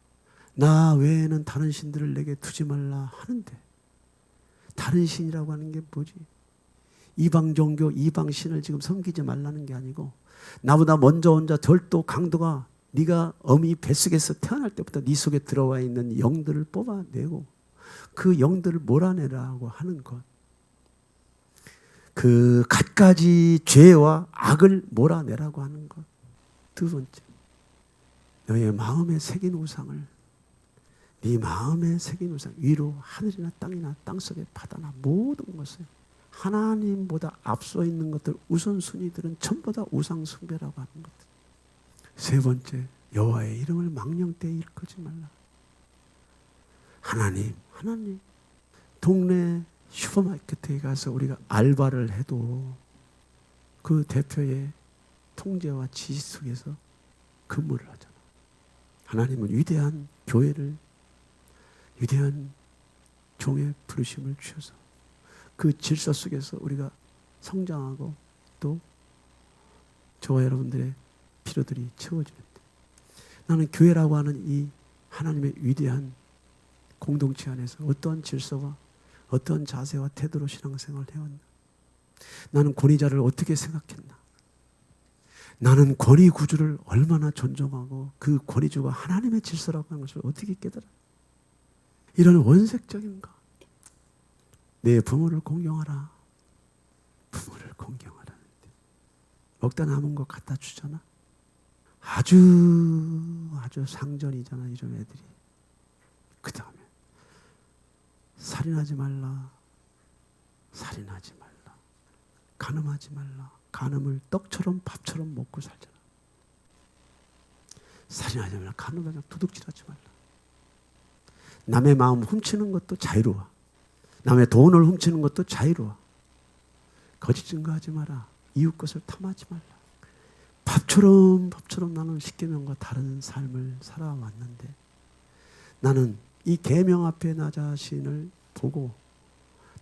나 외에는 다른 신들을 내게 두지 말라 하는데 다른 신이라고 하는 게 뭐지? 이방 종교, 이방 신을 지금 섬기지 말라는 게 아니고 나보다 먼저 혼자 절도 강도가 네가 어미 뱃속에서 태어날 때부터 네 속에 들어와 있는 영들을 뽑아내고 그 영들을 몰아내라고 하는 것. 그 갖가지 죄와 악을 몰아내라고 하는 것. 두 번째, 너의 마음에 새긴 우상을, 네 마음에 새긴 우상, 위로 하늘이나 땅이나 땅속의 바다나 모든 것을 하나님보다 앞서 있는 것들, 우선순위들은 전부 다 우상 숭배라고 하는 것들. 세 번째, 여호와의 이름을 망령되이 일컫지 말라. 하나님. 동네 슈퍼마켓에 가서 우리가 알바를 해도 그 대표의 통제와 지시 속에서 근무를 하잖아. 하나님은 위대한 교회를, 위대한 종의 부르심을 주셔서 그 질서 속에서 우리가 성장하고 또 저와 여러분들의 필요들이 채워지는데 나는 교회라고 하는 이 하나님의 위대한 공동체 안에서 어떤 질서와 어떤 자세와 태도로 신앙생활을 해왔나? 나는 권위자를 어떻게 생각했나? 나는 권위 구주를 얼마나 존중하고 그 권위주가 하나님의 질서라고 하는 것을 어떻게 깨달아? 이런 원색적인 것. 내 부모를 공경하라. 부모를 공경하라는데 먹다 남은 거 갖다 주잖아. 아주 상전이잖아 이런 애들이. 그 다음에 살인하지 말라. 간음하지 말라. 간음을 떡처럼 밥처럼 먹고 살잖아. 살인하지 말라. 간음하지 말라. 도둑질하지 말라. 남의 마음 훔치는 것도 자유로워. 남의 돈을 훔치는 것도 자유로워. 거짓 증거하지 마라. 이웃 것을 탐하지 말라. 밥처럼 나는 십계명과 다른 삶을 살아왔는데 나는 이 계명 앞에 나 자신을 보고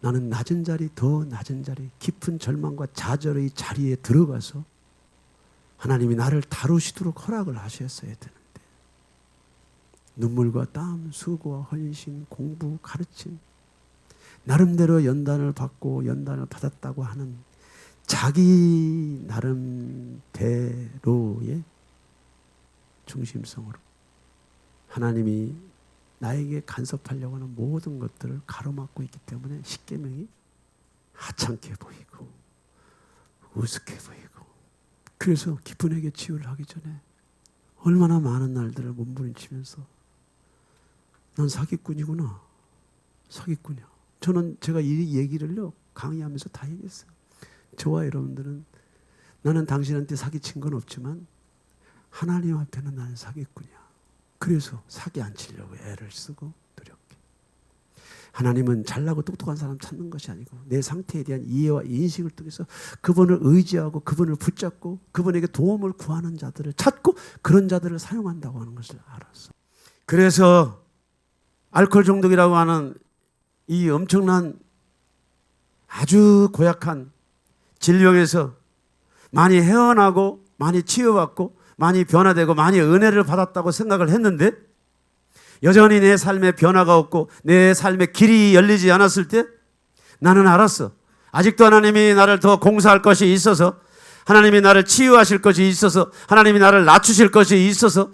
나는 낮은 자리, 더 낮은 자리, 깊은 절망과 좌절의 자리에 들어가서 하나님이 나를 다루시도록 허락을 하셨어야 되는데 눈물과 땀, 수고와 헌신, 공부, 가르침 나름대로 연단을 받고 연단을 받았다고 하는 자기 나름대로의 중심성으로 하나님이 나에게 간섭하려고 하는 모든 것들을 가로막고 있기 때문에 십계명이 하찮게 보이고 우습게 보이고, 그래서 깊은 에게 치유를 하기 전에 얼마나 많은 날들을 몸부림치면서 난 사기꾼이구나, 사기꾼이야. 저는 제가 이 얘기를요 강의하면서 다 얘기했어요. 저와 여러분들은 나는 당신한테 사기친 건 없지만 하나님 앞에는 나는 사기꾼이야. 그래서 사기 안 치려고 애를 쓰고 노력해. 하나님은 잘나고 똑똑한 사람 찾는 것이 아니고 내 상태에 대한 이해와 인식을 통해서 그분을 의지하고 그분을 붙잡고 그분에게 도움을 구하는 자들을 찾고 그런 자들을 사용한다고 하는 것을 알았어. 그래서 알코올 중독이라고 하는 이 엄청난 아주 고약한 질병에서 많이 헤어나고 많이 치유받고 많이 변화되고 많이 은혜를 받았다고 생각을 했는데, 여전히 내 삶에 변화가 없고 내 삶의 길이 열리지 않았을 때 나는 알았어. 아직도 하나님이 나를 더 공사할 것이 있어서, 하나님이 나를 치유하실 것이 있어서, 하나님이 나를 낮추실 것이 있어서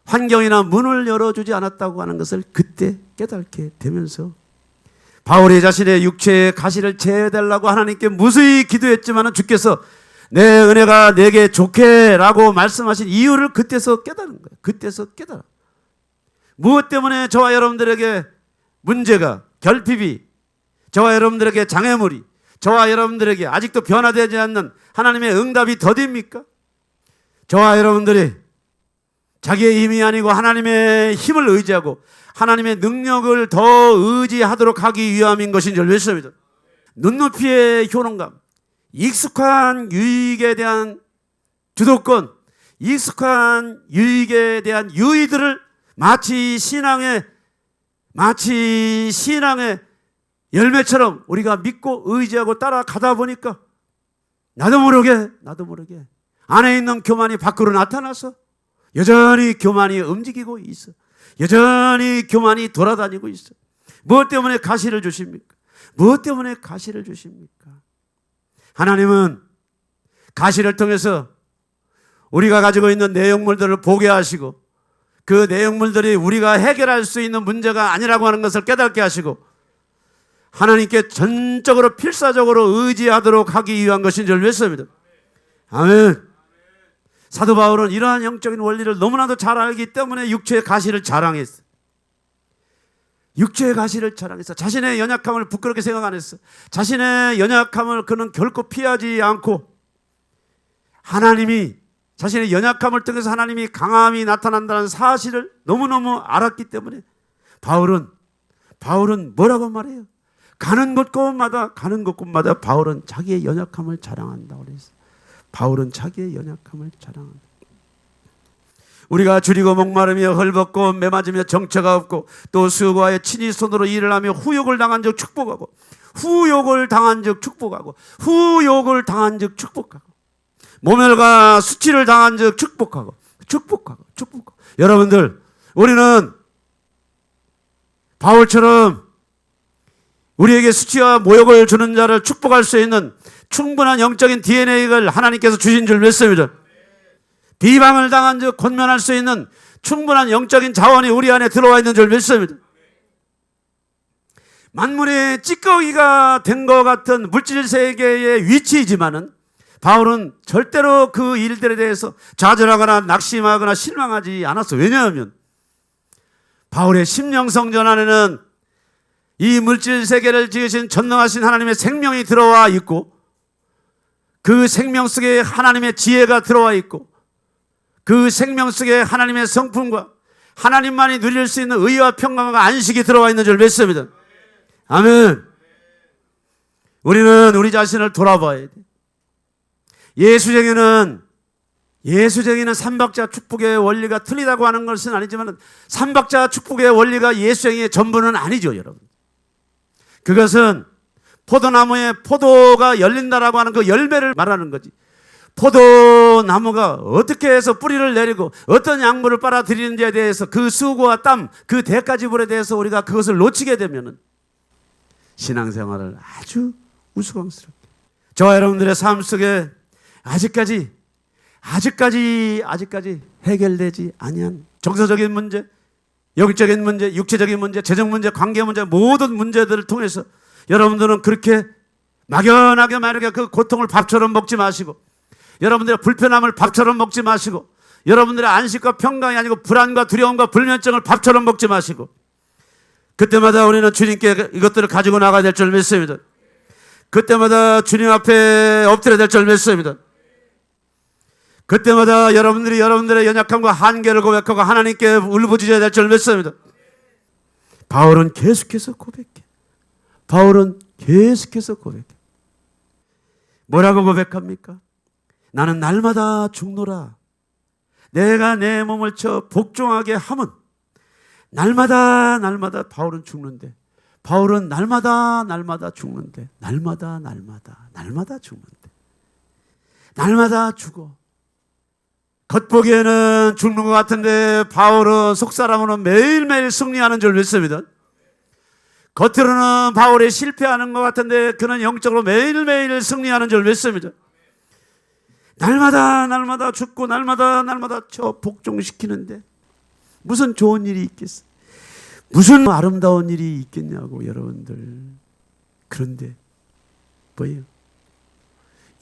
환경이나 문을 열어주지 않았다고 하는 것을 그때 깨닫게 되면서, 바울이 자신의 육체의 가시를 제어해달라고 하나님께 무수히 기도했지만 주께서 내 은혜가 내게 좋게 라고 말씀하신 이유를 그때서 깨달은 거예요. 그때서 깨달아. 무엇 때문에 저와 여러분들에게 문제가, 결핍이, 저와 여러분들에게 장애물이, 저와 여러분들에게 아직도 변화되지 않는 하나님의 응답이 더딥니까? 저와 여러분들이 자기의 힘이 아니고 하나님의 힘을 의지하고 하나님의 능력을 더 의지하도록 하기 위함인 것인 줄 믿습니다. 눈높이의 효능감, 익숙한 유익에 대한 주도권, 익숙한 유익에 대한 유의들을 마치 신앙의 열매처럼 우리가 믿고 의지하고 따라가다 보니까 나도 모르게 안에 있는 교만이 밖으로 나타나서 여전히 교만이 움직이고 있어. 여전히 교만이 돌아다니고 있어. 무엇 때문에 가시를 주십니까? 무엇 때문에 가시를 주십니까? 하나님은 가시를 통해서 우리가 가지고 있는 내용물들을 보게 하시고 그 내용물들이 우리가 해결할 수 있는 문제가 아니라고 하는 것을 깨닫게 하시고 하나님께 전적으로 필사적으로 의지하도록 하기 위한 것인 줄 믿습니다. 아멘. 사도 바울은 이러한 영적인 원리를 너무나도 잘 알기 때문에 육체의 가시를 자랑했어. 육체의 가시를 자랑했어. 자신의 연약함을 부끄럽게 생각 안 했어. 자신의 연약함을 그는 결코 피하지 않고 하나님이 자신의 연약함을 통해서 하나님이 강함이 나타난다는 사실을 너무너무 알았기 때문에 바울은 뭐라고 말해요? 가는 곳곳마다 바울은 자기의 연약함을 자랑한다고 그랬어요. 바울은 자기의 연약함을 자랑한다. 우리가 줄이고 목마르며 헐벗고 매맞으며 정처가 없고 또 수고하여 친히 손으로 일을 하며 후욕을 당한 즉 축복하고 후욕을 당한 즉 축복하고 후욕을 당한 즉 축복하고 모멸과 수치를 당한 즉 축복하고 여러분들, 우리는 바울처럼 우리에게 수치와 모욕을 주는 자를 축복할 수 있는 충분한 영적인 DNA를 하나님께서 주신 줄 믿습니다. 비방을 당한 즉 권면할 수 있는 충분한 영적인 자원이 우리 안에 들어와 있는 줄 믿습니다. 만물의 찌꺼기가 된 것 같은 물질 세계의 위치이지만은 바울은 절대로 그 일들에 대해서 좌절하거나 낙심하거나 실망하지 않았어. 왜냐하면 바울의 심령성전 안에는 이 물질 세계를 지으신 전능하신 하나님의 생명이 들어와 있고 그 생명 속에 하나님의 지혜가 들어와 있고 그 생명 속에 하나님의 성품과 하나님만이 누릴 수 있는 의와 평강과 안식이 들어와 있는 줄 믿습니다. 아멘. 우리는 우리 자신을 돌아봐야 돼. 예수쟁이는 삼박자 축복의 원리가 틀리다고 하는 것은 아니지만 삼박자 축복의 원리가 예수쟁이의 전부는 아니죠, 여러분. 그것은 포도나무에 포도가 열린다라고 하는 그 열매를 말하는 거지. 포도나무가 어떻게 해서 뿌리를 내리고 어떤 양분을 빨아들이는지에 대해서 그 수고와 땀, 그 대가지불에 대해서 우리가 그것을 놓치게 되면 신앙생활을 아주 우스꽝스럽게, 저와 여러분들의 삶 속에 아직까지 아직까지 해결되지 아니한 정서적인 문제, 영적인 문제, 육체적인 문제, 재정 문제, 관계 문제, 모든 문제들을 통해서 여러분들은 그렇게 막연하게 만약에 그 고통을 밥처럼 먹지 마시고, 여러분들의 불편함을 밥처럼 먹지 마시고, 여러분들의 안식과 평강이 아니고 불안과 두려움과 불면증을 밥처럼 먹지 마시고, 그때마다 우리는 주님께 이것들을 가지고 나가야 될 줄 믿습니다. 그때마다 주님 앞에 엎드려야 될 줄 믿습니다. 그때마다 여러분들이 여러분들의 연약함과 한계를 고백하고 하나님께 울부짖어야 될 줄 믿습니다. 바울은 계속해서 고백해. 뭐라고 고백합니까? 나는 날마다 죽노라. 내가 내 몸을 쳐 복종하게 함은 날마다 바울은 죽는데, 바울은 날마다 죽는데, 날마다 죽어. 겉보기에는 죽는 것 같은데 바울은 속사람으로는 매일매일 승리하는 줄 믿습니다. 겉으로는 바울이 실패하는 것 같은데 그는 영적으로 매일매일 승리하는 줄 믿습니다. 날마다 죽고 날마다 저 복종시키는데 무슨 좋은 일이 있겠어? 무슨 아름다운 일이 있겠냐고 여러분들. 그런데 뭐예요?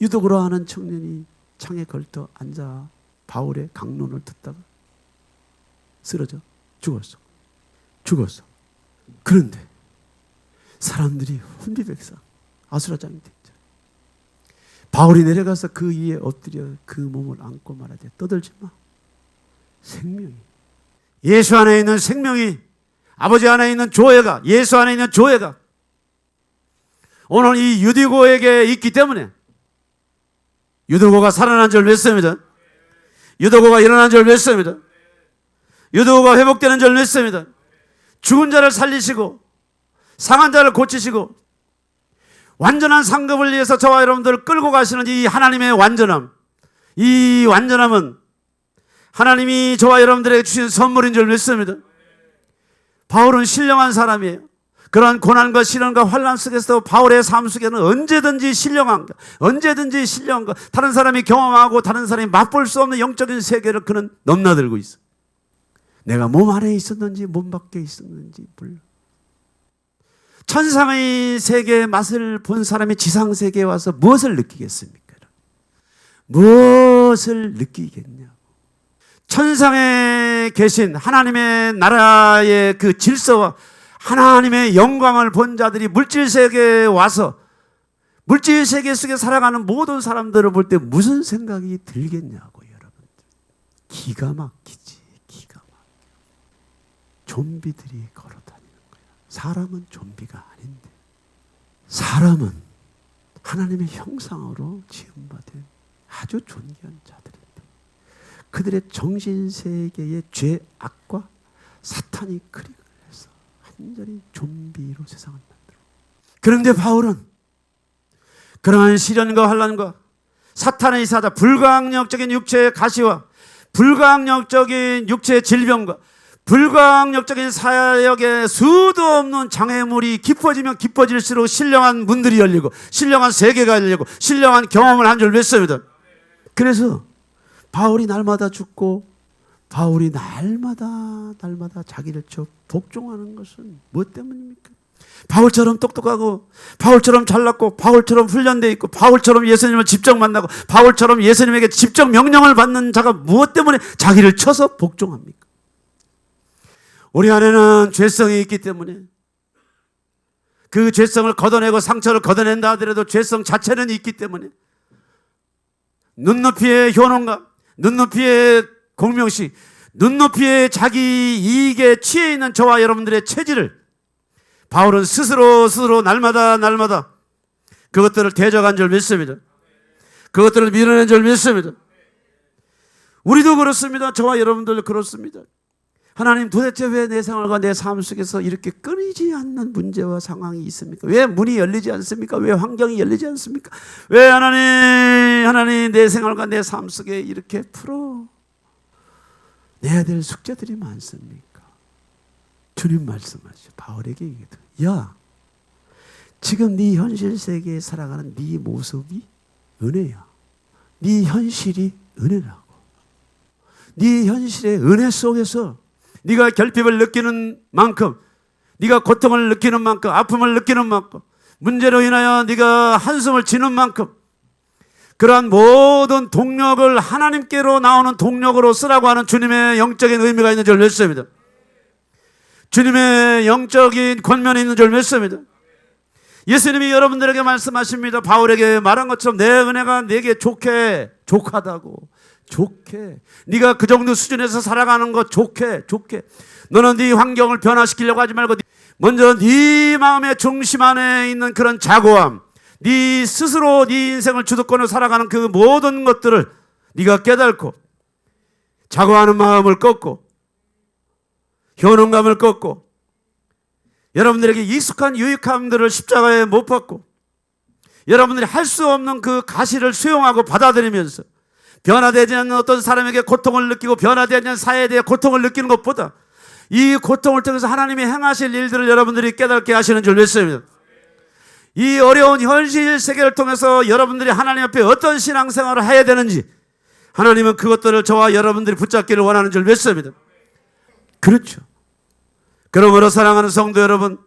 유독으로 하는 청년이 창에 걸터 앉아 바울의 강론을 듣다가 쓰러져 죽었어. 그런데 사람들이 혼비백산 아수라장이 됐죠. 바울이 내려가서 그 위에 엎드려 그 몸을 안고 말하되 떠들지 마. 생명이, 예수 안에 있는 생명이, 아버지 안에 있는 조회가, 예수 안에 있는 조회가 오늘 이 유디고에게 있기 때문에 유디고가 살아난 줄 믿습니다. 유디고가 일어난 줄 믿습니다. 유디고가 회복되는 줄 믿습니다. 죽은 자를 살리시고 상한 자를 고치시고 완전한 상급을 위해서 저와 여러분들을 끌고 가시는 이 하나님의 완전함, 이 완전함은 하나님이 저와 여러분들에게 주신 선물인 줄 믿습니다. 바울은 신령한 사람이에요. 그러한 고난과 시련과 환난 속에서도 바울의 삶 속에는 언제든지 신령한 것, 다른 사람이 경험하고 다른 사람이 맛볼 수 없는 영적인 세계를 그는 넘나들고 있어. 내가 몸 안에 있었는지 몸 밖에 있었는지 몰라. 천상의 세계의 맛을 본 사람이 지상 세계에 와서 무엇을 느끼겠습니까? 무엇을 느끼겠냐고. 천상에 계신 하나님의 나라의 그 질서와 하나님의 영광을 본 자들이 물질 세계에 와서 물질 세계 속에 살아가는 모든 사람들을 볼 때 무슨 생각이 들겠냐고 여러분들. 기가 막히지. 좀비들이 걸어다니는 거야. 사람은 좀비가 아닌데, 사람은 하나님의 형상으로 지음받은 아주 존귀한 자들인데 그들의 정신세계의 죄악과 사탄이 그릭을 해서 완전히 좀비로 세상을 만들어. 그런데 바울은 그러한 시련과 환난과 사탄의 사자, 불가항력적인 육체의 가시와 불가항력적인 육체의 질병과 불가항력적인 사역의 수도 없는 장애물이 깊어지면 깊어질수록 신령한 문들이 열리고 신령한 세계가 열리고 신령한 경험을 한 줄 믿습니다. 그래서 바울이 날마다 죽고 바울이 날마다 자기를 쳐 복종하는 것은 무엇 때문입니까? 바울처럼 똑똑하고 바울처럼 잘났고 바울처럼 훈련되어 있고 바울처럼 예수님을 직접 만나고 바울처럼 예수님에게 직접 명령을 받는 자가 무엇 때문에 자기를 쳐서 복종합니까? 우리 안에는 죄성이 있기 때문에 그 죄성을 걷어내고 상처를 걷어낸다 하더라도 죄성 자체는 있기 때문에 눈높이의 효능감, 눈높이의 공명식, 눈높이의 자기 이익에 취해 있는 저와 여러분들의 체질을 바울은 스스로 날마다 그것들을 대적한 줄 믿습니다. 그것들을 밀어낸 줄 믿습니다. 우리도 그렇습니다. 저와 여러분들도 그렇습니다. 하나님, 도대체 왜 내 생활과 내 삶 속에서 이렇게 끊이지 않는 문제와 상황이 있습니까? 왜 문이 열리지 않습니까? 왜 환경이 열리지 않습니까? 왜 하나님 내 생활과 내 삶 속에 이렇게 풀어내야 될 숙제들이 많습니까? 주님 말씀하시죠. 바울에게 얘기해도, 야, 지금 네 현실 세계에 살아가는 네 모습이 은혜야. 네 현실이 은혜라고. 네 현실의 은혜 속에서 네가 결핍을 느끼는 만큼, 네가 고통을 느끼는 만큼, 아픔을 느끼는 만큼, 문제로 인하여 네가 한숨을 지는 만큼 그러한 모든 동력을 하나님께로 나오는 동력으로 쓰라고 하는 주님의 영적인 의미가 있는 줄 믿습니다. 주님의 영적인 권면이 있는 줄 믿습니다. 예수님이 여러분들에게 말씀하십니다. 바울에게 말한 것처럼 내 은혜가 내게 족하다고. 좋게. 네가 그 정도 수준에서 살아가는 거 좋게. 너는 네 환경을 변화시키려고 하지 말고 먼저 네 마음의 중심 안에 있는 그런 자고함, 네 스스로 네 인생을 주도권으로 살아가는 그 모든 것들을 네가 깨닫고 자고하는 마음을 꺾고 효능감을 꺾고 여러분들에게 익숙한 유익함들을 십자가에 못 박고 여러분들이 할 수 없는 그 가시를 수용하고 받아들이면서 변화되지 않는 어떤 사람에게 고통을 느끼고 변화되지 않는 사회에 대해 고통을 느끼는 것보다 이 고통을 통해서 하나님이 행하실 일들을 여러분들이 깨닫게 하시는 줄 믿습니다. 이 어려운 현실 세계를 통해서 여러분들이 하나님 앞에 어떤 신앙생활을 해야 되는지 하나님은 그것들을 저와 여러분들이 붙잡기를 원하는 줄 믿습니다. 그렇죠. 그러므로 사랑하는 성도 여러분,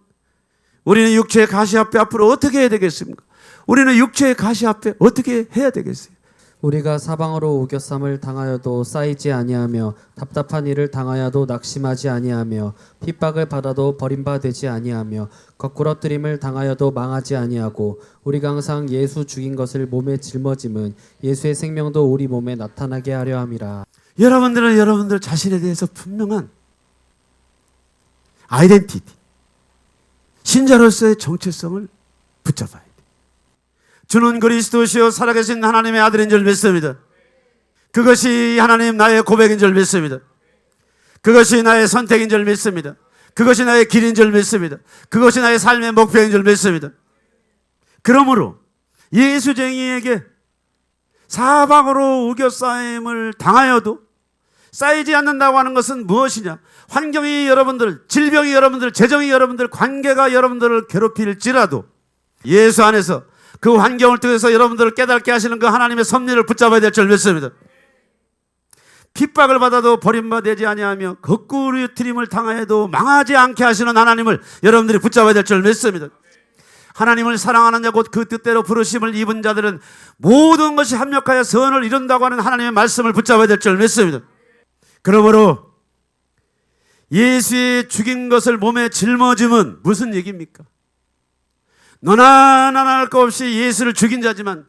우리는 육체의 가시 앞에 앞으로 어떻게 해야 되겠습니까? 우리는 육체의 가시 앞에 어떻게 해야 되겠어요? 우리가 사방으로 우겨쌈을 당하여도 쌓이지 아니하며 답답한 일을 당하여도 낙심하지 아니하며 핍박을 받아도 버림받지 아니하며 거꾸러뜨림을 당하여도 망하지 아니하고 우리가 항상 예수 죽인 것을 몸에 짊어짐은 예수의 생명도 우리 몸에 나타나게 하려 함이라. 여러분들은 여러분들 자신에 대해서 분명한 아이덴티티, 신자로서의 정체성을 붙잡아야 돼요. 주는 그리스도시요 살아계신 하나님의 아들인 줄 믿습니다. 그것이 하나님 나의 고백인 줄 믿습니다. 그것이 나의 선택인 줄 믿습니다. 그것이 나의 길인 줄 믿습니다. 그것이 나의 삶의 목표인 줄 믿습니다. 그러므로 예수쟁이에게 사방으로 우겨싸임을 당하여도 쌓이지 않는다고 하는 것은 무엇이냐? 환경이 여러분들, 질병이 여러분들, 재정이 여러분들, 관계가 여러분들을 괴롭힐지라도 예수 안에서 그 환경을 통해서 여러분들을 깨닫게 하시는 그 하나님의 섭리를 붙잡아야 될 줄 믿습니다. 핍박을 받아도 버림받지 아니하며 거꾸로뜨림을 당하여도 망하지 않게 하시는 하나님을 여러분들이 붙잡아야 될 줄 믿습니다. 하나님을 사랑하는 자 곧 그 뜻대로 부르심을 입은 자들은 모든 것이 합력하여 선을 이룬다고 하는 하나님의 말씀을 붙잡아야 될 줄 믿습니다. 그러므로 예수의 죽인 것을 몸에 짊어짐은 무슨 얘기입니까? 너나 나나 할 것 없이 예수를 죽인 자지만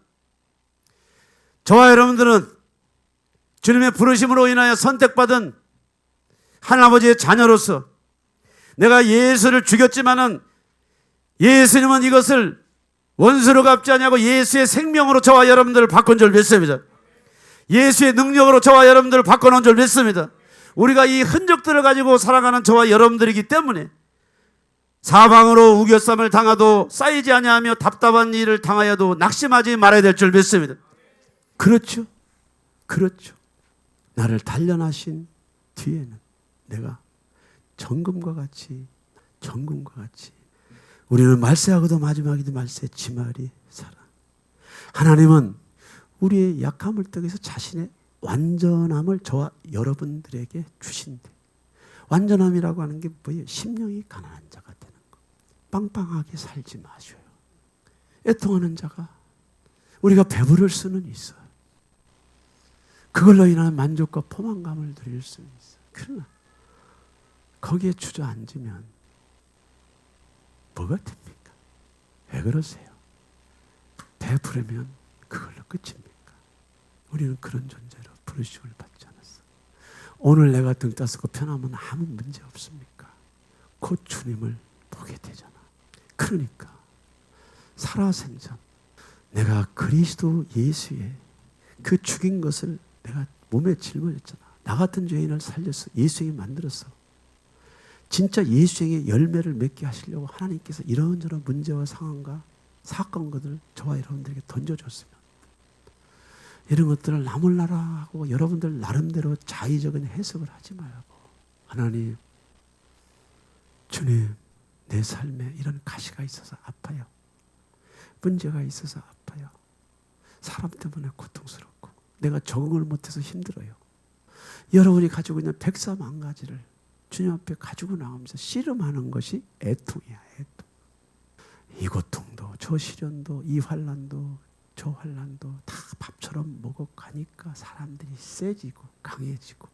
저와 여러분들은 주님의 부르심으로 인하여 선택받은 하나님의 자녀로서 내가 예수를 죽였지만은 예수님은 이것을 원수로 갚지 아니하고 예수의 생명으로 저와 여러분들을 바꾼 줄 믿습니다. 예수의 능력으로 저와 여러분들을 바꿔놓은 줄 믿습니다. 우리가 이 흔적들을 가지고 살아가는 저와 여러분들이기 때문에 사방으로 우겨쌈을 당하도 쌓이지 아니하며 답답한 일을 당하여도 낙심하지 말아야 될 줄 믿습니다. 그렇죠. 나를 단련하신 뒤에는 내가 정금과 같이 우리는 말세하고도 마지막이도 말세 지말이 살아. 하나님은 우리의 약함을 통해서 자신의 완전함을 저와 여러분들에게 주신대. 완전함이라고 하는 게 뭐예요? 심령이 가난한 자가 되는 거. 빵빵하게 살지 마셔요. 애통하는 자가 우리가 배부를 수는 있어요. 그걸로 인한 만족과 포만감을 누릴 수는 있어요. 그러나 거기에 주저앉으면 뭐가 됩니까? 왜 그러세요? 배부르면 그걸로 끝입니까? 우리는 그런 존재로 부르심을 받지 않았어. 오늘 내가 등 따스고 편하면 아무 문제 없습니까? 곧 주님을 보게 되잖아. 그러니까 살아생전 내가 그리스도 예수의 그 죽인 것을 내가 몸에 짊어졌잖아. 나 같은 죄인을 살려서 예수에게 만들었어. 진짜 예수에게 열매를 맺게 하시려고 하나님께서 이런저런 문제와 상황과 사건들을 저와 여러분들에게 던져줬으면 이런 것들을 나 몰라라 하고 여러분들 나름대로 자의적인 해석을 하지 말고 하나님, 주님, 내 삶에 이런 가시가 있어서 아파요. 문제가 있어서 아파요. 사람 때문에 고통스럽고 내가 적응을 못해서 힘들어요. 여러분이 가지고 있는 백사만가지를 주님 앞에 가지고 나오면서 씨름하는 것이 애통이야. 애통. 이 고통도 저 시련도 이 환난도 저 환난도 다 밥처럼 먹어가니까 사람들이 세지고 강해지고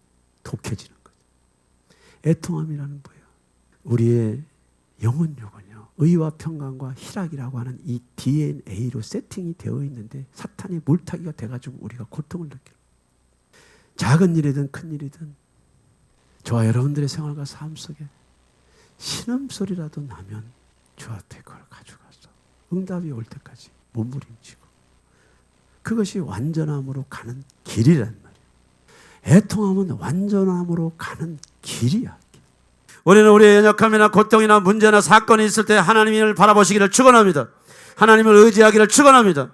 독해지는 거죠. 애통함이라는 뭐예요? 우리의 영혼력은요, 의와 평강과 희락이라고 하는 이 DNA로 세팅이 되어 있는데 사탄이 물타기가 돼가지고 우리가 고통을 느껴요. 작은 일이든 큰 일이든 저와 여러분들의 생활과 삶 속에 신음소리라도 나면 주 앞에 그걸 가져가서 응답이 올 때까지 몸부림치고, 그것이 완전함으로 가는 길이란 말이에요. 애통함은 완전함으로 가는 길이야. 우리는 우리의 연약함이나 고통이나 문제나 사건이 있을 때 하나님을 바라보시기를 축원합니다. 하나님을 의지하기를 축원합니다.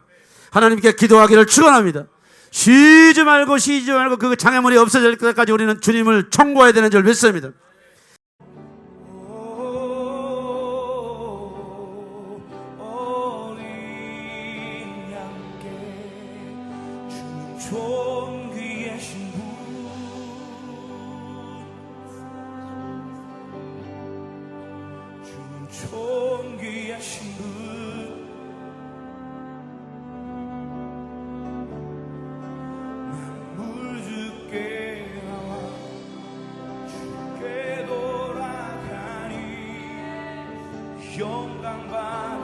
하나님께 기도하기를 축원합니다. 쉬지 말고 그 장애물이 없어질 때까지 우리는 주님을 청구해야 되는 줄 믿습니다. 존귀하신 분, 만물 주께 나와 주께 돌아가니 영광 받